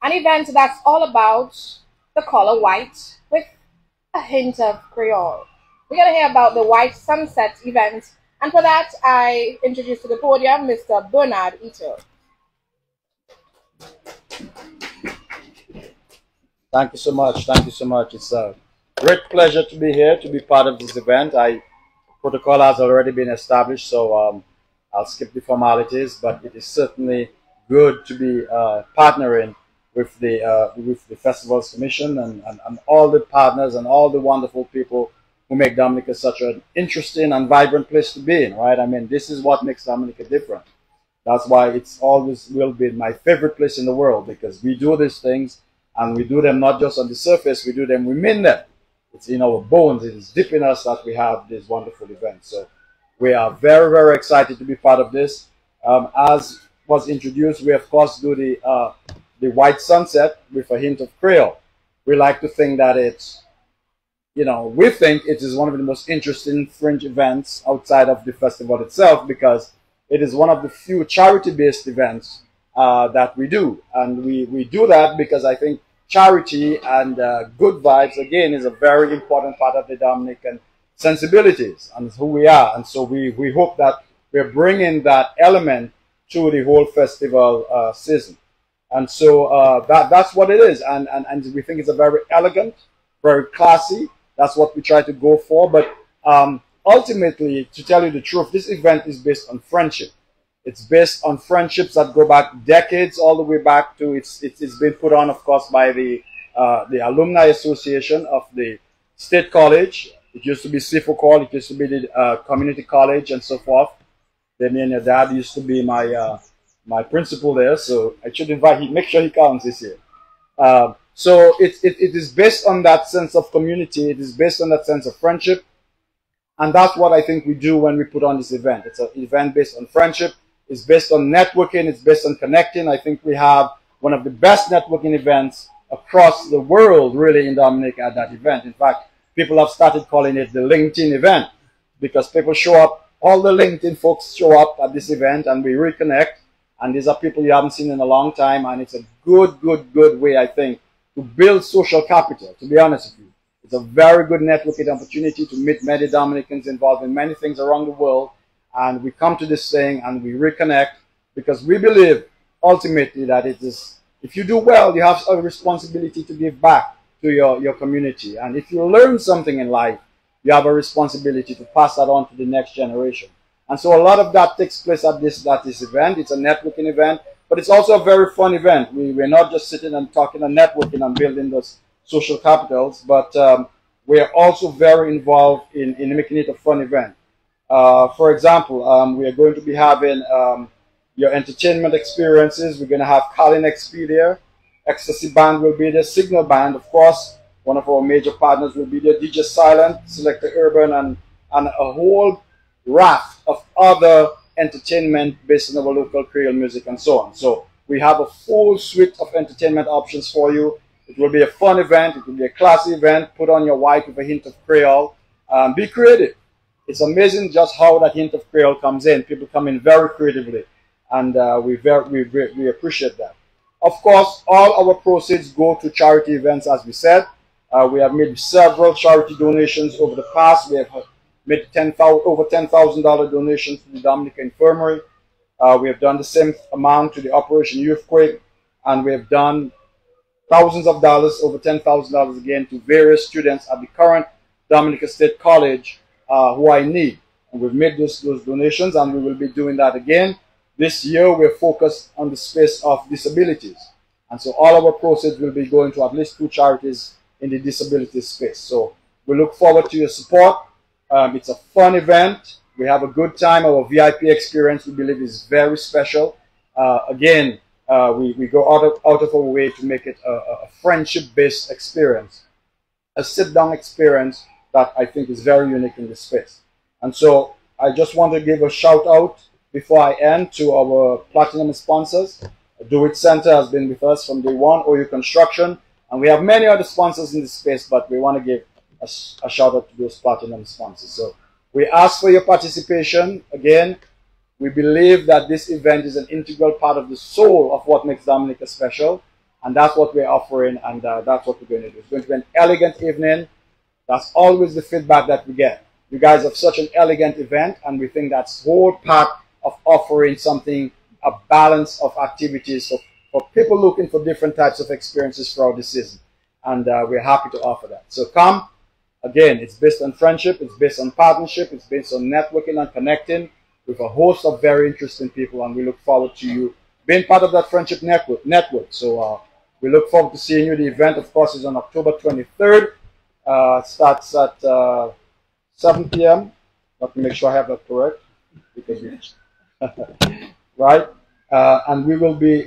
an event that's all about the color white with a hint of Creole. We're going to hear about the White Sunset event. And for that, I introduce to the podium Mr. Bernard Ito. Thank you so much. Thank you so much. It's a great pleasure to be here, to be part of this event. Protocol has already been established, so I'll skip the formalities, but it is certainly good to be partnering with the Festivals Commission and all the partners and all the wonderful people who make Dominica such an interesting and vibrant place to be in, right? I mean, this is what makes Dominica different. That's why it's always will be my favorite place in the world, because we do these things and we do them not just on the surface, we do them, we mean them. It's in our bones, it is deep in us that we have these wonderful events. So we are very, very excited to be part of this. As was introduced, we of course do the White Sunset with a hint of Creole. We like to think that it's, we think it is one of the most interesting fringe events outside of the festival itself, because it is one of the few charity-based events that we do. And we do that because I think charity and good vibes, again, is a very important part of the Dominican sensibilities and who we are. And so we hope that we're bringing that element to the whole festival season. And so that's what it is. And we think it's a very elegant, very classy. That's what we try to go for. But ultimately, to tell you the truth, this event is based on friendship. It's based on friendships that go back decades, all the way back to it's been put on, of course, by the Alumni Association of the State College. It used to be CFOCOL, it used to be the Community College, and so forth. Then me and your dad used to be my principal there, so I should make sure he counts this year. So it is based on that sense of community. It is based on that sense of friendship. And that's what I think we do when we put on this event. It's an event based on friendship. It's based on networking. It's based on connecting. I think we have one of the best networking events across the world, really, in Dominica at that event. In fact, people have started calling it the LinkedIn event, because people show up, all the LinkedIn folks show up at this event, and we reconnect. And these are people you haven't seen in a long time. And it's a good way, I think, to build social capital, to be honest with you. It's a very good networking opportunity to meet many Dominicans involved in many things around the world. And we come to this thing and we reconnect, because we believe ultimately that it is, if you do well, you have a responsibility to give back to your community. And if you learn something in life, you have a responsibility to pass that on to the next generation. And so a lot of that takes place at this event. It's a networking event, but it's also a very fun event. We're not just sitting and talking and networking and building those social capitals, but we're also very involved in making it a fun event. For example, we are going to be having your entertainment experiences. We're going to have Colin XP there. Ecstasy Band will be there. Signal Band, of course. One of our major partners will be there. DJ Silent, Selector Urban, and a whole raft of other entertainment based on our local Creole music and so on. So we have a full suite of entertainment options for you. It will be a fun event. It will be a classy event. Put on your white with a hint of Creole. Be creative. It's amazing just how that hint of Creole comes in. People come in very creatively, and we appreciate that. Of course, all our proceeds go to charity events, as we said. We have made several charity donations over the past. We have made over $10,000 donations to the Dominica Infirmary. We have done the same amount to the Operation Youthquake, and we have done thousands of dollars, over $10,000 again, to various students at the current Dominica State College who are in need. And we've made those donations, and we will be doing that again. This year, we're focused on the space of disabilities. And so all our proceeds will be going to at least 2 charities in the disability space. So we look forward to your support. It's a fun event. We have a good time. Our VIP experience, we believe, is very special. Again, we go out of our way to make it a friendship-based experience, a sit-down experience that I think is very unique in this space. And so I just want to give a shout out before I end to our platinum sponsors. Do It Center has been with us from day one, OU Construction, and we have many other sponsors in this space, but we want to give a shout out to those platinum sponsors. So we ask for your participation. Again, we believe that this event is an integral part of the soul of what makes Dominica special, and that's what we're offering, and that's what we're going to do. It's going to be an elegant evening. That's always the feedback that we get. You guys have such an elegant event, and we think that's whole part of offering something, a balance of activities for people looking for different types of experiences throughout the season. And we're happy to offer that. So come. Again, it's based on friendship, it's based on partnership, it's based on networking and connecting with a host of very interesting people, and we look forward to you being part of that friendship network. So we look forward to seeing you. The event, of course, is on October 23rd. Starts at 7 p.m. Let me make sure I have that correct, because we right, and we will be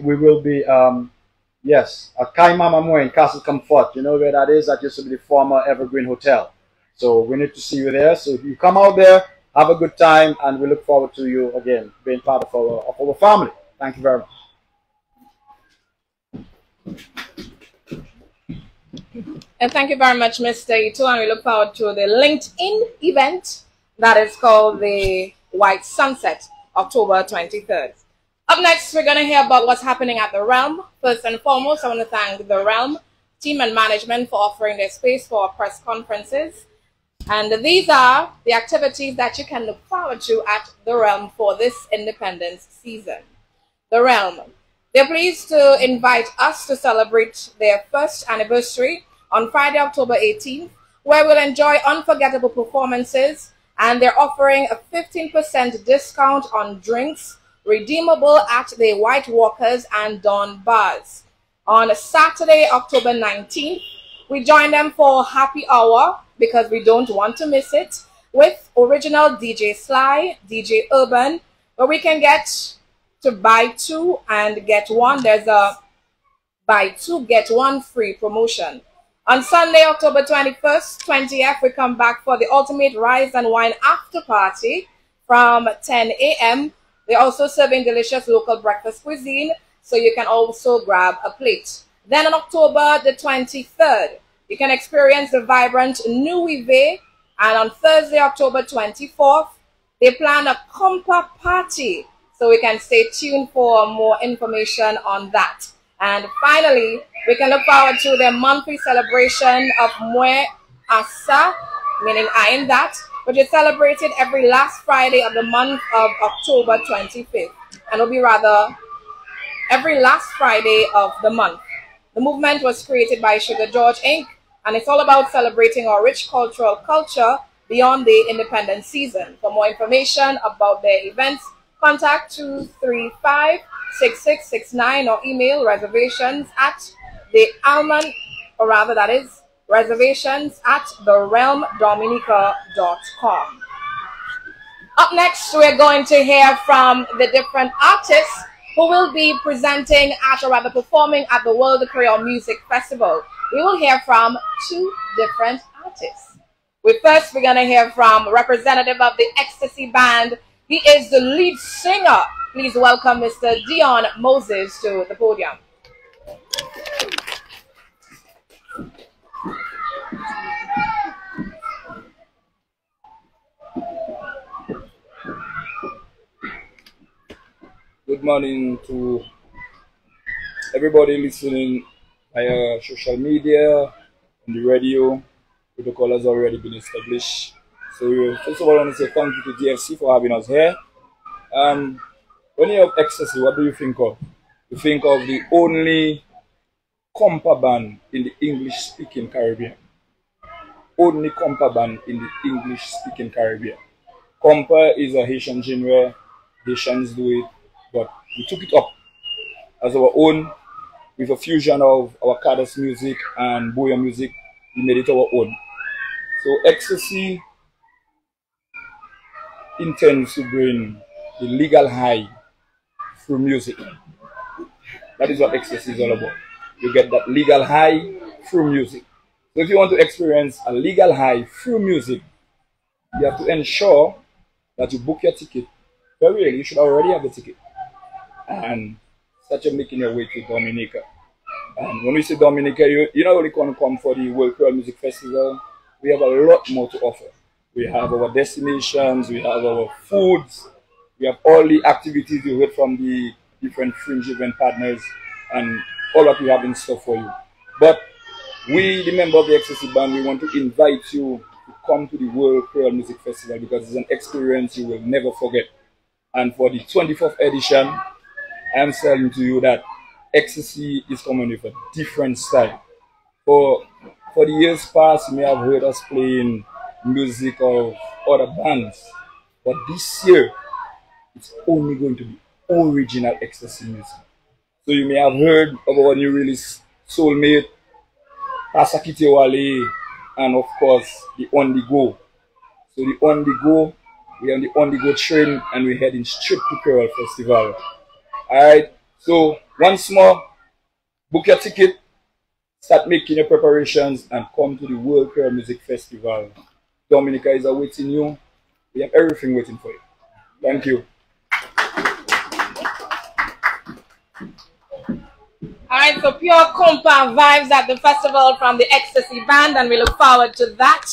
yes, at Kaimamamwe in Castle Comfort. You know where that is? That used to be the former Evergreen Hotel. So we need to see you there. So if you come out there, have a good time, and we look forward to you again being part of our family. Thank you very much. And thank you very much, Mr. Ito, and we look forward to the LinkedIn event that is called the White Sunset, October 23rd. Up next, we're going to hear about what's happening at the Realm. First and foremost, I want to thank the Realm team and management for offering their space for press conferences. And these are the activities that you can look forward to at the Realm for this Independence season. The Realm. They're pleased to invite us to celebrate their first anniversary on Friday, October 18th, where we'll enjoy unforgettable performances, and they're offering a 15% discount on drinks redeemable at the White Walkers and Dawn bars. On Saturday, October 19th, we join them for happy hour, because we don't want to miss it, with original DJ Sly, DJ Urban, where we can get to buy two and get one. There's a buy two, get one free promotion. On Sunday, October 21st, 20th, we come back for the ultimate Rise and Wine after party from 10 a.m. They're also serving delicious local breakfast cuisine, so you can also grab a plate. Then on October the 23rd, you can experience the vibrant Nuive, and on Thursday, October 24th, they plan a compa party, so we can stay tuned for more information on that. And finally, we can look forward to their monthly celebration of Mwe Asa, meaning I am that, which is celebrated every last Friday of the month of October 25th, and will be rather every last Friday of the month. The movement was created by Sugar George Inc., and it's all about celebrating our rich cultural culture beyond the independence season. For more information about their events, contact 235-6669 or email reservations at the Almond, or rather that is reservations at therealmdominica.com. Up next, we're going to hear from the different artists who will be presenting at, or rather performing at the World Creole Music Festival. We will hear from two different artists. We're going to hear from representative of the Ecstasy Band. He is the lead singer. Please welcome Mr. Dion Moses to the podium. Good morning to everybody listening via social media, on the radio. Protocol has already been established. So first of all, I want to say thank you to DFC for having us here. When you have Ecstasy, what do you think of? You think of the only compa band in the English-speaking Caribbean. Only compa band in the English-speaking Caribbean. Compa is a Haitian genre. Haitians do it. But we took it up as our own with a fusion of our Kadas music and Boya music. We made it our own. So Ecstasy intends to bring the legal high through music. That is what ecstasy is all about. You get that legal high through music. So if you want to experience a legal high through music, you have to ensure that you book your ticket very early. You should already have the ticket and start making your way to Dominica. And when we say Dominica, you're not only going to come for the World Creole Music Festival. We have a lot more to offer. We have our destinations, we have our foods, we have all the activities you heard from the different fringe event partners and all that we have in store for you. But we, the member of the Ecstasy Band, we want to invite you to come to the World Creole Music Festival because it's an experience you will never forget. And for the 24th edition, I am telling to you that Ecstasy is coming with a different style. For the years past, you may have heard us playing music of other bands, but this year, it's only going to be original Ecstasy music. So you may have heard of our new release, Soulmate, Asakite Wale, and of course, the On The Go. So the On The Go, we are on the On The Go train and we're heading straight to Creole Festival. Alright, so once more, book your ticket, start making your preparations, and come to the World Creole Music Festival. Dominica is awaiting you. We have everything waiting for you. Thank you. Alright, so pure compa vibes at the festival from the Ecstasy Band, and we look forward to that.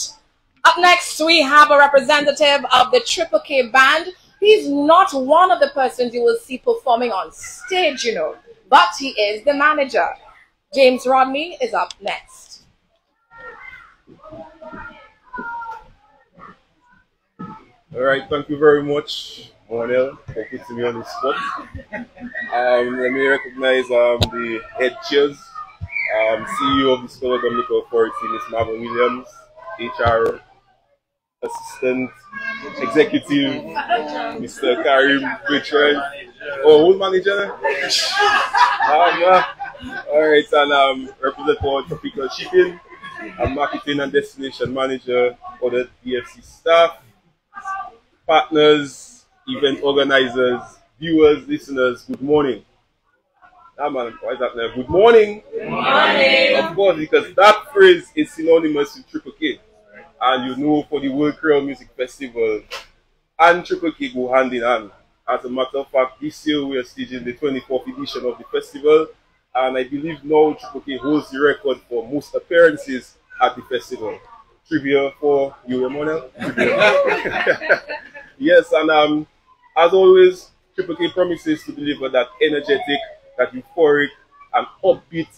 Up next, we have a representative of the Triple K Band. He's not one of the persons you will see performing on stage, you know, but he is the manager. James Rodney is up next. All right, thank you very much, Monel, for putting me on the spot. Let me recognize the head chairs, CEO of the Discover Dominica Authority, Ms. Marvin Williams, HR Assistant Executive, Mr. Karim Bertrand. Oh, who's manager? All right, and represent for Tropical Shipping. I'm Marketing and Destination Manager for the DFC staff, partners, event organizers, viewers, listeners. Good morning. Man, why is that now? Good morning. Good morning. Of course, because that phrase is synonymous with Triple K. And you know, for the World Creole Music Festival and Triple K go hand in hand. As a matter of fact, this year we are staging the 24th edition of the festival, and I believe now Triple K holds the record for most appearances at the festival. Trivia for you, Emonews. Yes, and as always, Triple K promises to deliver that energetic, that euphoric, and upbeat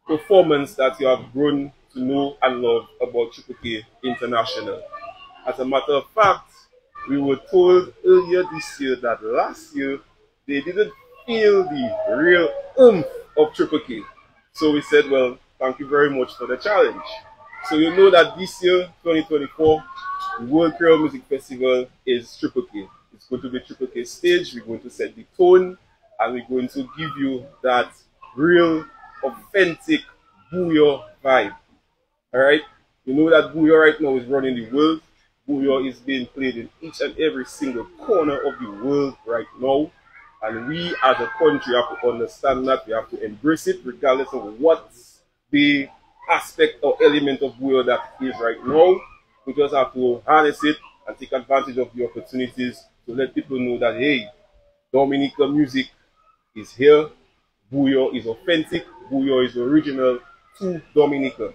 performance that you have grown to know and love about Triple K International. As a matter of fact, we were told earlier this year that last year they didn't feel the real oomph of Triple K. So we said, well, thank you very much for the challenge. So you know that this year, 2024, the World Creole Music Festival is Triple K. It's going to be Triple K stage. We're going to set the tone, and we're going to give you that real, authentic Booyah vibe. Alright? You know that Booyah right now is running the world. Booyah is being played in each and every single corner of the world right now. And we as a country have to understand that. We have to embrace it regardless of what the aspect or element of Booyah that is right now. We just have to harness it and take advantage of the opportunities to let people know that, hey, Dominica music is here. Booyah is authentic. Booyah is original to Dominica.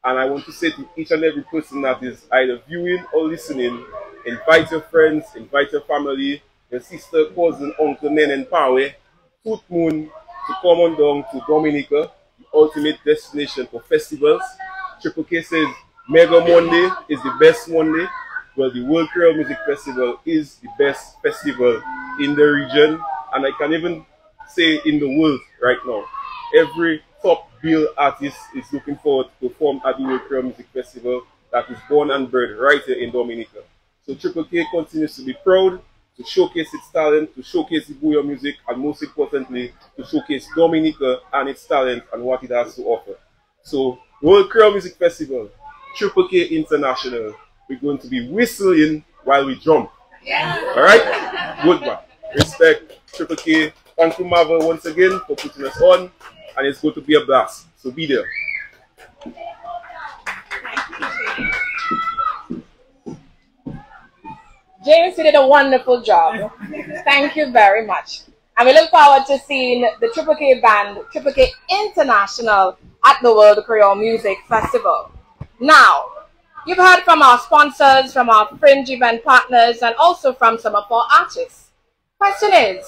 And I want to say to each and every person that is either viewing or listening, invite your friends, invite your family, your sister, cousin, uncle, nen, and pawe, Tooth Moon, to come on down to Dominica, the ultimate destination for festivals. Triple K says Mega Monday is the best Monday. Well, the World Creole Music Festival is the best festival in the region, and I can even say in the world right now. Every top bill artist is looking forward to perform at the World Creole Music Festival that is born and bred right here in Dominica. So Triple K continues to be proud to showcase its talent, to showcase the Booyah music, and most importantly, to showcase Dominica and its talent and what it has to offer. So World Creole Music Festival, Triple K International, we're going to be whistling while we jump. Yeah. All right? Good man. Respect, Triple K, Thank you, Marvel, once again for putting us on, and it's going to be a blast. So be there. James, you did a wonderful job. Thank you very much. And we look forward to seeing the Triple K Band, Triple K International, at the World Creole Music Festival. Now, you've heard from our sponsors, from our fringe event partners, and also from some of our artists. Question is,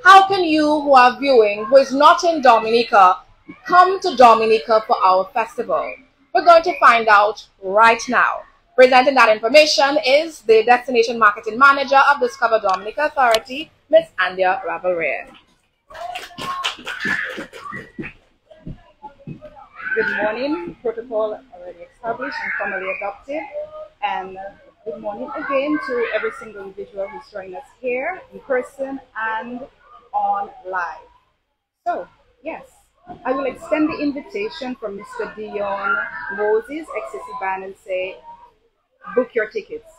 how can you who are viewing, who is not in Dominica, come to Dominica for our festival? We're going to find out right now. Presenting that information is the Destination Marketing Manager of Discover Dominica Authority, Ms. Andia Ravalrea. Good morning. Protocol already established and formally adopted. And good morning again to every single individual who's joining us here in person and on live. So, yes, I will extend the invitation from Mr. Dion Moses, XCC Band, and say, book your tickets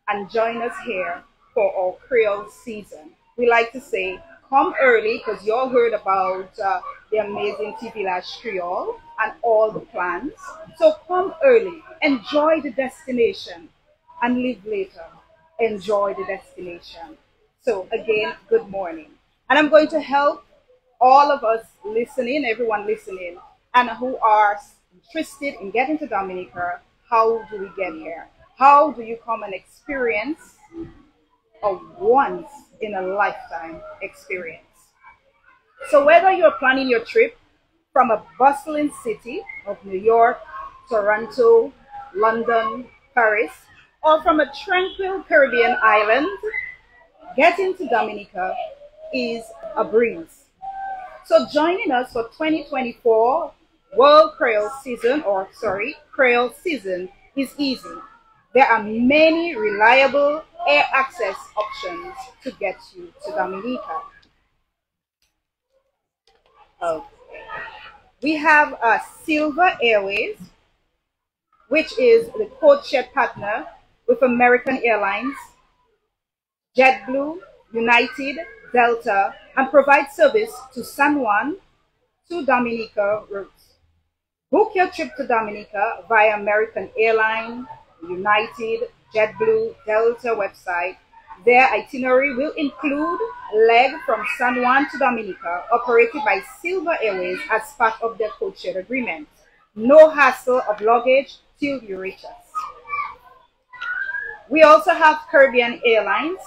and join us here for our Creole season. We like to say, come early, because you all heard about the amazing TV Lash Creole and all the plans. So come early, enjoy the destination, and live later. Enjoy the destination. So again, good morning. And I'm going to help all of us listening, everyone listening, and who are interested in getting to Dominica. How do we get here? How do you come and experience a once-in-a-lifetime experience? So whether you're planning your trip from a bustling city of New York, Toronto, London, Paris, or from a tranquil Caribbean island, getting to Dominica is a breeze. So joining us for 2024 World Creole Season, Creole Season is easy. There are many reliable air access options to get you to Dominica. Okay. We have Silver Airways, which is the code-share partner with American Airlines, JetBlue, United, Delta, and provides service to San Juan to Dominica routes. Book your trip to Dominica via American Airlines, United, JetBlue, Delta website. Their itinerary will include leg from San Juan to Dominica, operated by Silver Airways as part of their code-share agreement. No hassle of luggage till you reach us. We also have Caribbean Airlines,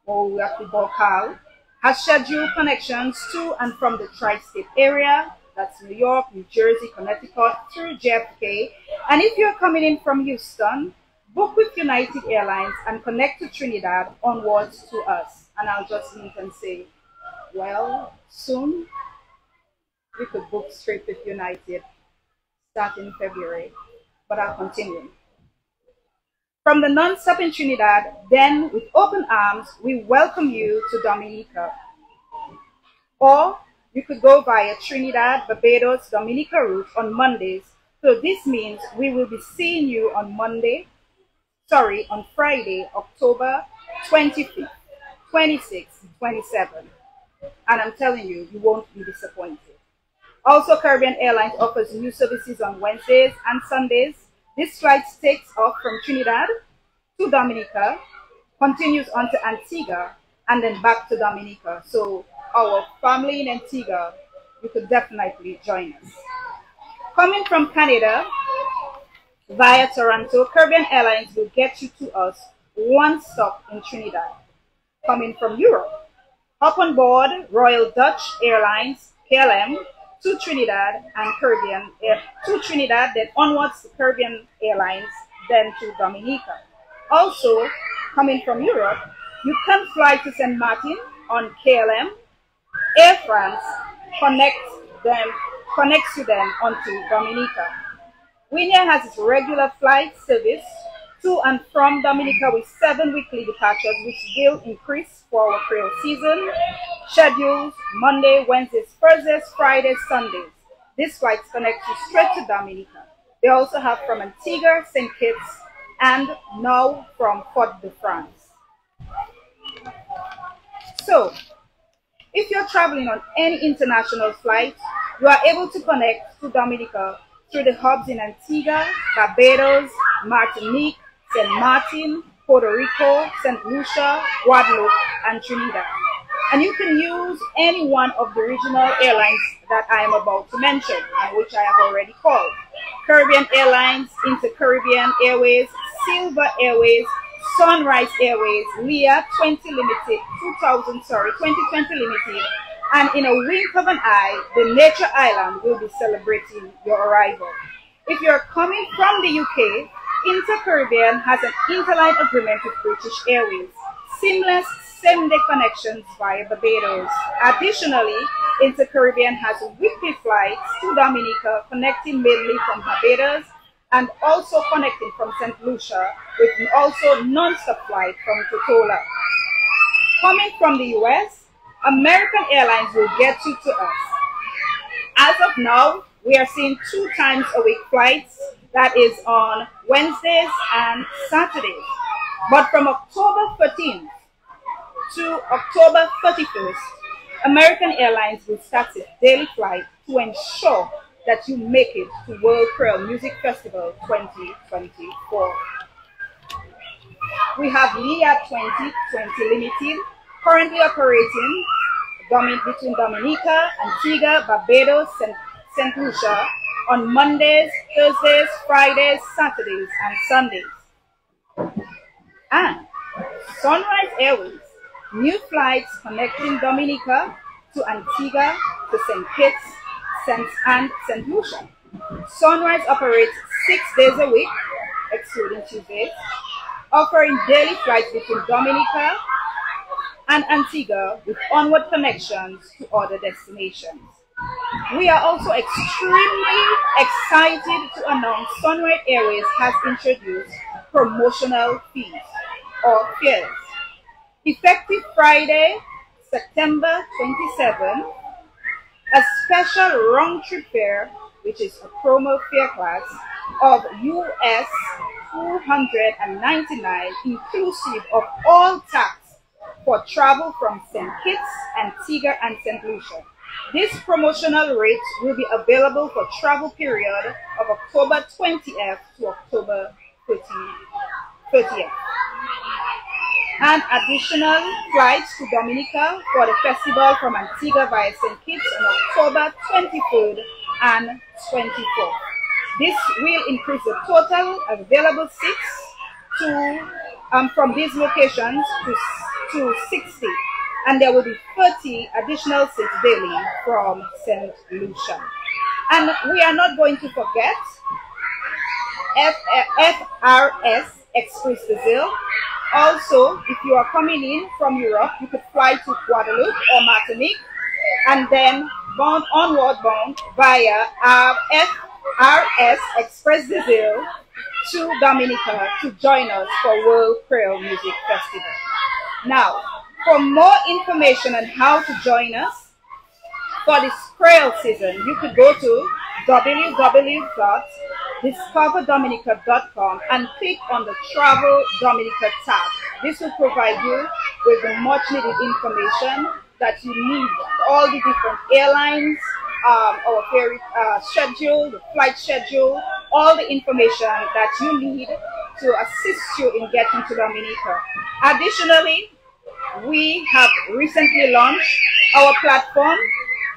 or we have the Bocal, has scheduled connections to and from the tri-state area. That's New York, New Jersey, Connecticut, through JFK. And if you're coming in from Houston, book with United Airlines and connect to Trinidad onwards to us. And I'll just leave and say, well, soon we could book straight with United starting February, but I'll continue. From the non-stop in Trinidad, then with open arms, we welcome you to Dominica. Or you could go via Trinidad, Barbados, Dominica route on Mondays. So this means we will be seeing you on on Friday, October 25th, 26th, 27th. And I'm telling you, you won't be disappointed. Also, Caribbean Airlines offers new services on Wednesdays and Sundays. This flight takes off from Trinidad to Dominica, continues on to Antigua, and then back to Dominica. So our family in Antigua, you could definitely join us. Coming from Canada via Toronto, Caribbean Airlines will get you to us one stop in Trinidad. Coming from Europe, hop on board Royal Dutch Airlines, KLM, to Trinidad and Caribbean, to Trinidad, then onwards to Caribbean Airlines, then to Dominica. Also, coming from Europe, you can fly to St. Martin on KLM. Air France connects you then onto Dominica. Winair has its regular flight service to and from Dominica with 7 weekly departures, which will increase for our Creole season. Schedules Monday, Wednesdays, Thursdays, Fridays, Sundays. These flights connect you straight to Dominica. They also have from Antigua, St. Kitts, and now from Fort de France. So, If you're traveling on any international flight, you are able to connect to Dominica through the hubs in Antigua, Barbados, Martinique, St. Martin, Puerto Rico, St. Lucia, Guadeloupe, and Trinidad. And you can use any one of the regional airlines that I am about to mention, and which I have already called. Caribbean Airlines, Inter-Caribbean Airways, Silver Airways, Sunrise Airways, Leah 2020 Limited, and in a wink of an eye, the Nature Island will be celebrating your arrival. If you're coming from the UK, Inter-Caribbean has an interline agreement with British Airways. Seamless same-day connections via Barbados. Additionally, Inter-Caribbean has weekly flights to Dominica connecting mainly from Barbados and also connecting from St. Lucia with also non-stop flight from Totola. Coming from the US, American Airlines will get you to us. As of now, we are seeing 2 times a week flights, that is on Wednesdays and Saturdays. But from October 13th to October 31st, American Airlines will start its daily flight to ensure that you make it to World Creole Music Festival 2024. We have Leah 2020 Limited, currently operating between Dominica, Antigua, Barbados, St. Lucia on Mondays, Thursdays, Fridays, Saturdays, and Sundays. And Sunrise Airways, new flights connecting Dominica to Antigua, to St. Kitts, and St. Lucia. Sunrise operates 6 days a week, excluding Tuesdays, offering daily flights between Dominica and Antigua with onward connections to other destinations. We are also extremely excited to announce Sunrise Airways has introduced promotional fees or fares. Effective Friday, September 27, a special round-trip fare, which is a promo fare class, of US $299 inclusive of all tax for travel from St. Kitts, Antigua, and St. Lucia. This promotional rate will be available for travel period of October 20th to October 30th. And additional flights to Dominica for the festival from Antigua via St. Kitts on October 23rd and 24th. This will increase the total available seats from these locations to 60, and there will be 30 additional seats daily from St. Lucia. And we are not going to forget FRS Express Brazil. Also, if you are coming in from Europe, you could fly to Guadeloupe or Martinique and then onward bound via FRS Express Brazil to Dominica to join us for World Creole Music Festival. Now, for more information on how to join us for this Creole season, you could go to www.discoverdominica.com and click on the Travel Dominica tab. This will provide you with the much needed information that you need, all the different airlines, our ferry schedule, the flight schedule, all the information that you need to assist you in getting to Dominica. Additionally, we have recently launched our platform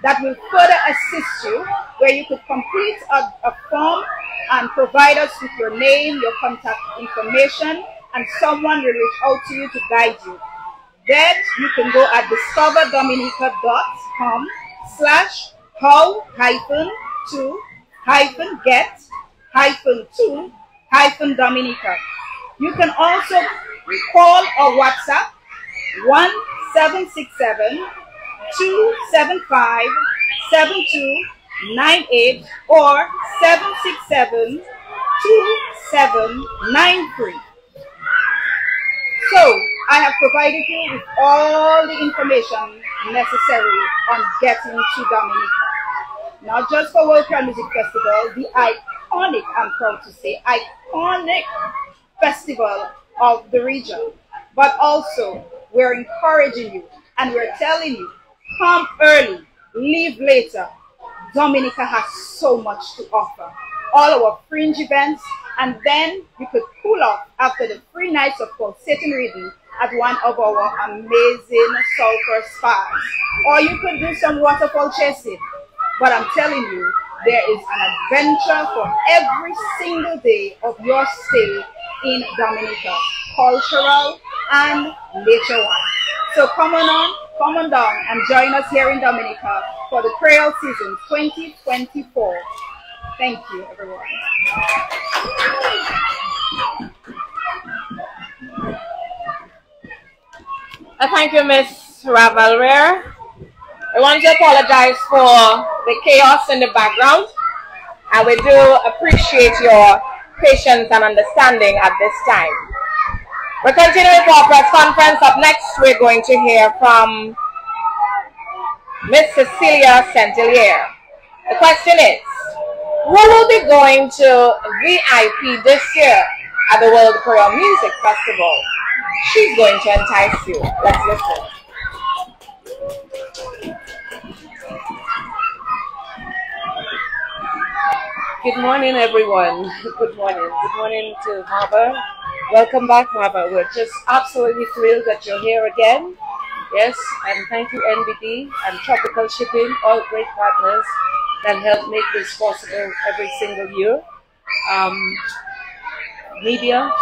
that will further assist you, where you could complete a form and provide us with your name, your contact information, and someone will reach out to you to guide you. Then you can go at discoverdominica.com/how-to-get-to-Dominica. You can also call or WhatsApp 1-767-275-7298 or 767-2793. So, I have provided you with all the information necessary on getting to Dominica. Not just for World Creole Music Festival, the iconic, I'm proud to say, iconic festival of the region, but also we're encouraging you and we're telling you Come early, leave later. Dominica has so much to offer. All our fringe events, and then you could cool off after the 3 nights of pulsating rhythm at one of our amazing sulfur spas. Or you could do some waterfall chasing. But I'm telling you, there is an adventure for every single day of your stay in Dominica, cultural and nature-wise. So come on down and join us here in Dominica for the Creole Season 2024. Thank you, everyone. Thank you, Miss Ravalware. I want to apologize for the chaos in the background, and we do appreciate your patience and understanding at this time. We're continuing with our press conference. Up next, we're going to hear from Miss Cecilia Centelier. The question is, who will be going to VIP this year at the World Creole Music Festival? She's going to entice you. Let's listen. Good morning, everyone. Good morning. Good morning to Marva. Welcome back, Marva. We're just absolutely thrilled that you're here again. Yes, and thank you, NBD and Tropical Shipping, all great partners that help make this possible every single year. Media,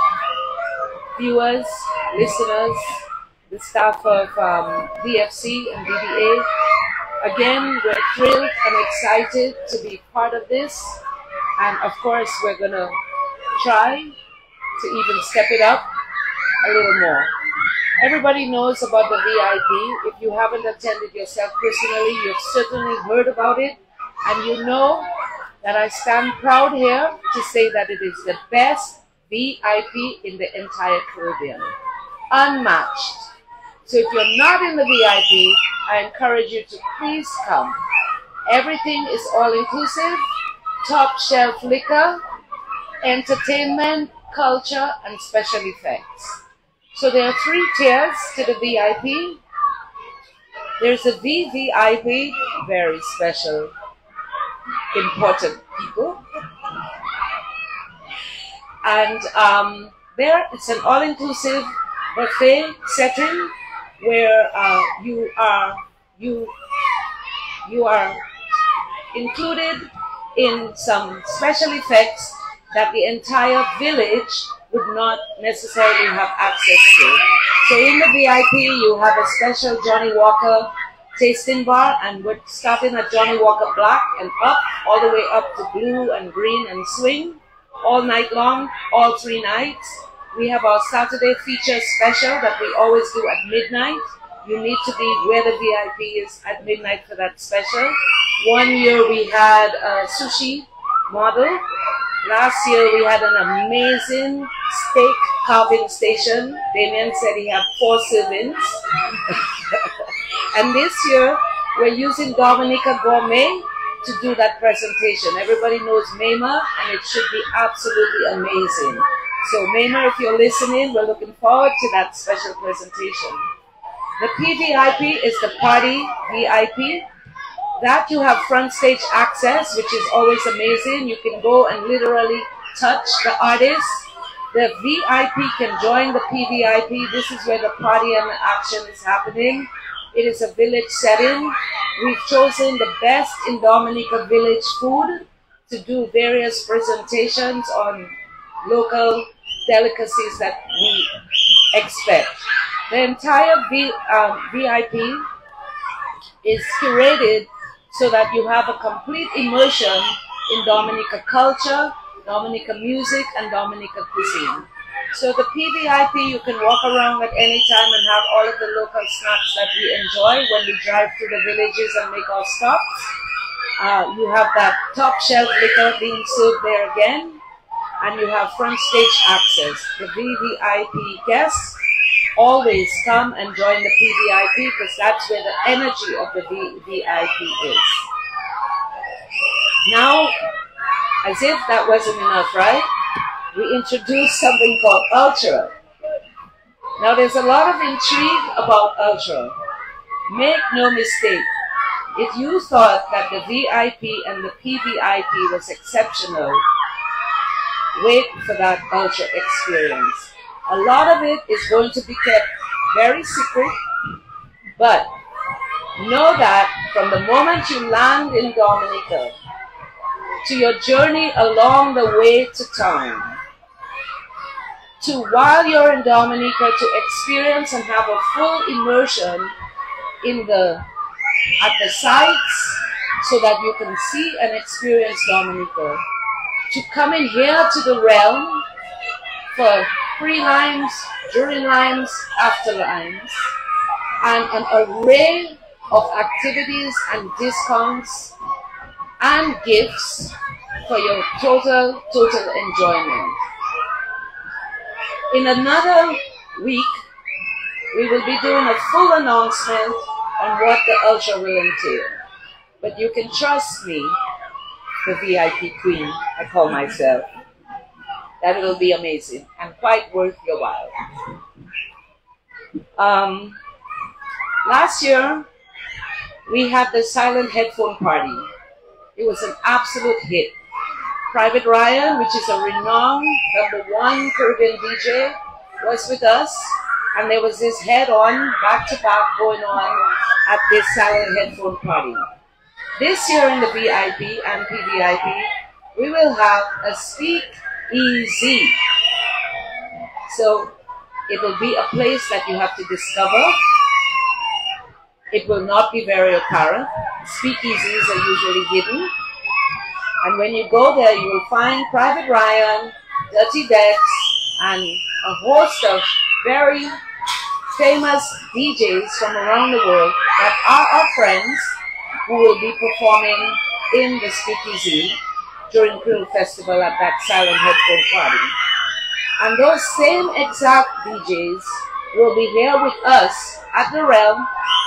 viewers, listeners, the staff of DFC and DDA. Again, we're thrilled and excited to be part of this. And of course, we're going to try to even step it up a little more. Everybody knows about the VIP. If you haven't attended yourself personally, you've certainly heard about it. And you know that I stand proud here to say that it is the best VIP in the entire Caribbean. Unmatched. So if you're not in the VIP, I encourage you to please come. Everything is all-inclusive, top shelf liquor, entertainment, culture, and special effects. So there are 3 tiers to the VIP. There's a VVIP, very special, important people. And there it's an all-inclusive buffet setting where you are included in some special effects that the entire village would not necessarily have access to. So in the VIP, you have a special Johnny Walker tasting bar, and we're starting at Johnny Walker Black and up, all the way up to blue and green and swing, all night long, all 3 nights. We have our Saturday feature special that we always do at midnight. You need to be where the VIP is at midnight for that special. One year we had a sushi model. Last year we had an amazing steak carving station. Damien said he had 4 servings. And this year we're using Dominica Gourmet to do that presentation. Everybody knows Mayma, and it should be absolutely amazing. So Mayma, if you're listening, we're looking forward to that special presentation. The PVIP is the party VIP. That you have front stage access, which is always amazing. You can go and literally touch the artist. The VIP can join the PVIP. This is where the party and the action is happening. It is a village setting. We've chosen the best in Dominica village food to do various presentations on local delicacies that we expect. The entire VIP is curated so that you have a complete immersion in Dominica culture, Dominica music, and Dominica cuisine. So the PVIP, you can walk around at any time and have all of the local snacks that we enjoy when we drive through the villages and make our stops. You have that top shelf liquor being served there again, and you have front stage access. The VVIP guests always come and join the PVIP because that's where the energy of the VVIP is. Now, as if that wasn't enough, right? We introduced something called Ultra. Now, there's a lot of intrigue about Ultra. Make no mistake, if you thought that the VIP and the PVIP was exceptional, wait for that ultra experience. A lot of it is going to be kept very secret, but know that from the moment you land in Dominica to your journey along the way to town, to while you're in Dominica to experience and have a full immersion at the sites so that you can see and experience Dominica, to come in here to the realm for pre-lines, during lines, after lines, and an array of activities and discounts and gifts for your total enjoyment. In another week, we will be doing a full announcement on what the Ultra will entail. But you can trust me, the VIP Queen, I call myself, that it will be amazing and quite worth your while. Last year, we had the silent headphone party. It was an absolute hit. Private Ryan, which is a renowned #1 Caribbean DJ, was with us, and there was this head-on, back-to-back going on at this silent headphone party. This year in the VIP and PVIP, we will have a Speak Easy. So it will be a place that you have to discover. It will not be very apparent. Speakeasies are usually hidden. And when you go there, you will find Private Ryan, Dirty Decks, and a host of very famous DJs from around the world that are our friends who will be performing in the Speakeasy during Krill Festival at that silent headphone party. And those same exact DJs will be here with us at the Realm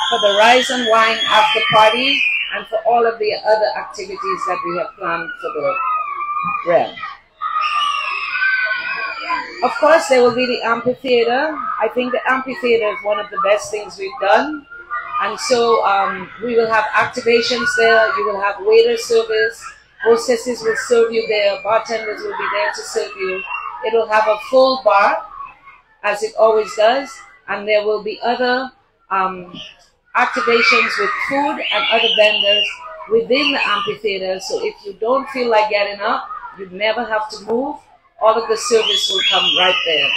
for the Rise and Wine after party and for all of the other activities that we have planned for the Realm. Of course, there will be the amphitheater. I think the amphitheater is one of the best things we've done. And so we will have activations there. You will have waiter service. Hostesses will serve you there. Bartenders will be there to serve you. It will have a full bar, as it always does. And there will be other activations with food and other vendors within the amphitheater. So if you don't feel like getting up, you never have to move. All of the service will come right there.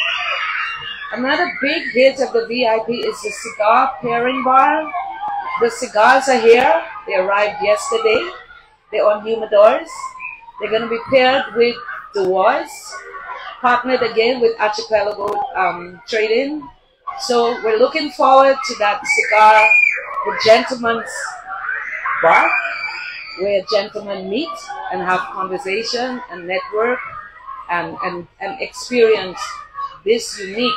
Another big hit of the VIP is the cigar pairing bar. The cigars are here. They arrived yesterday. They're on humidors. They're going to be paired with the Wars, partnered again with Archipelago Trading. So we're looking forward to that cigar, the gentleman's bar, where gentlemen meet and have conversation and network and experience this unique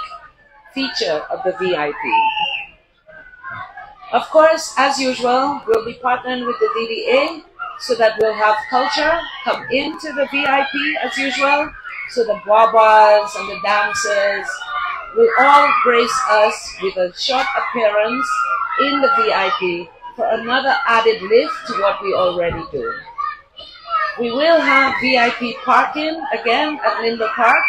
feature of the VIP. Of course, as usual, we'll be partnering with the DDA so that we'll have culture come into the VIP as usual. So the guabas and the dancers will all grace us with a short appearance in the VIP for another added lift to what we already do. We will have VIP parking again at Lindo Park.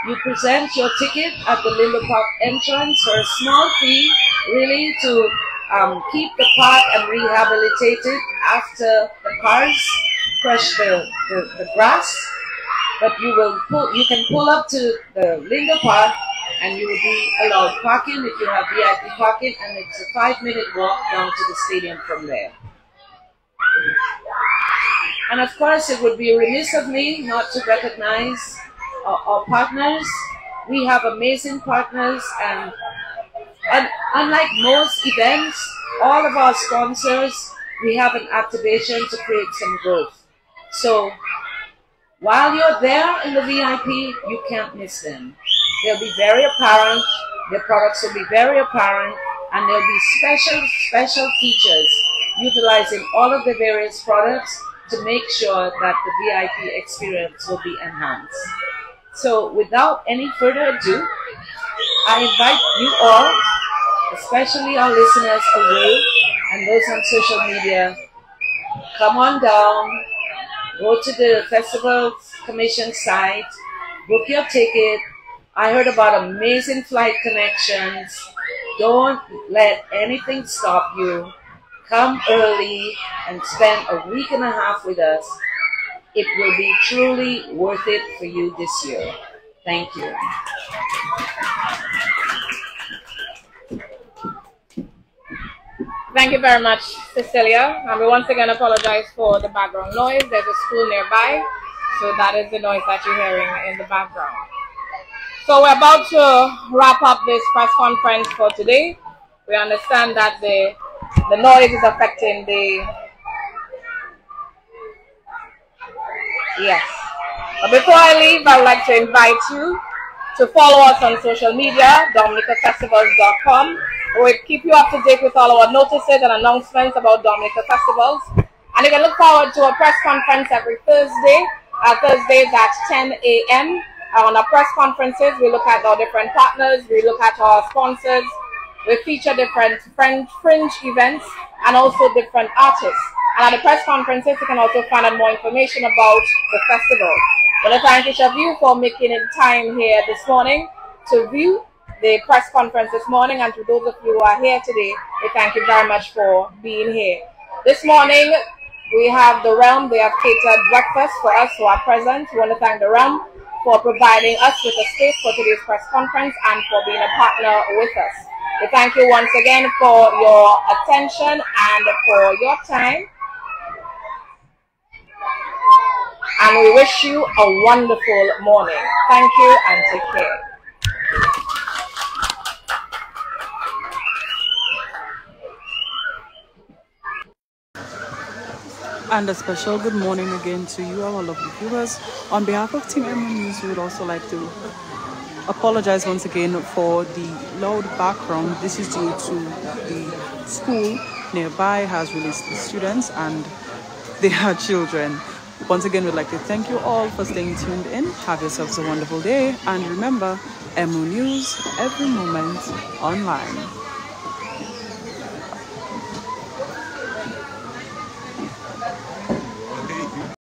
You present your ticket at the Lindo Park entrance for a small fee, really to keep the park and rehabilitate it after the cars crush the grass. But you can pull up to the Lindo Park and you will be allowed parking if you have VIP parking, and it's a 5-minute walk down to the stadium from there. And of course, it would be remiss of me not to recognize our partners. We have amazing partners, and unlike most events, all of our sponsors, we have an activation to create some growth. So while you're there in the VIP, you can't miss them. They'll be very apparent, their products will be very apparent, and there'll be special features utilizing all of the various products to make sure that the VIP experience will be enhanced. So without any further ado, I invite you all, especially our listeners away and those on social media, come on down, go to the Festival Commission site, book your ticket. I heard about amazing flight connections. Don't let anything stop you. Come early and spend a week and a half with us. It will be truly worth it for you this year. Thank you. Thank you very much, Cecilia. And we once again apologize for the background noise. There's a school nearby, so that is the noise that you're hearing in the background. So we're about to wrap up this press conference for today. We understand that the noise is affecting the... Yes. But before I leave, I would like to invite you to follow us on social media, dominicafestivals.com. We'll keep you up to date with all our notices and announcements about Dominica Festivals. And you can look forward to a press conference every Thursday. Thursdays at 10 a.m. On our press conferences, we look at our different partners, we look at our sponsors, we feature different fringe events and also different artists. And at the press conferences, you can also find out more information about the festival. I want to thank each of you for making it time here this morning to view the press conference this morning. And to those of you who are here today, we thank you very much for being here. This morning, we have the Realm. They have catered breakfast for us who are present. We want to thank the Realm for providing us with a space for today's press conference and for being a partner with us. We thank you once again for your attention and for your time. And we wish you a wonderful morning. Thank you and take care. And a special good morning again to you, our lovely viewers. On behalf of Team Emonews, we would also like to apologize once again for the loud background. This is due to the school nearby has released the students and they are children. Once again, we'd like to thank you all for staying tuned in. Have yourselves a wonderful day. And remember, Emonews, every moment online.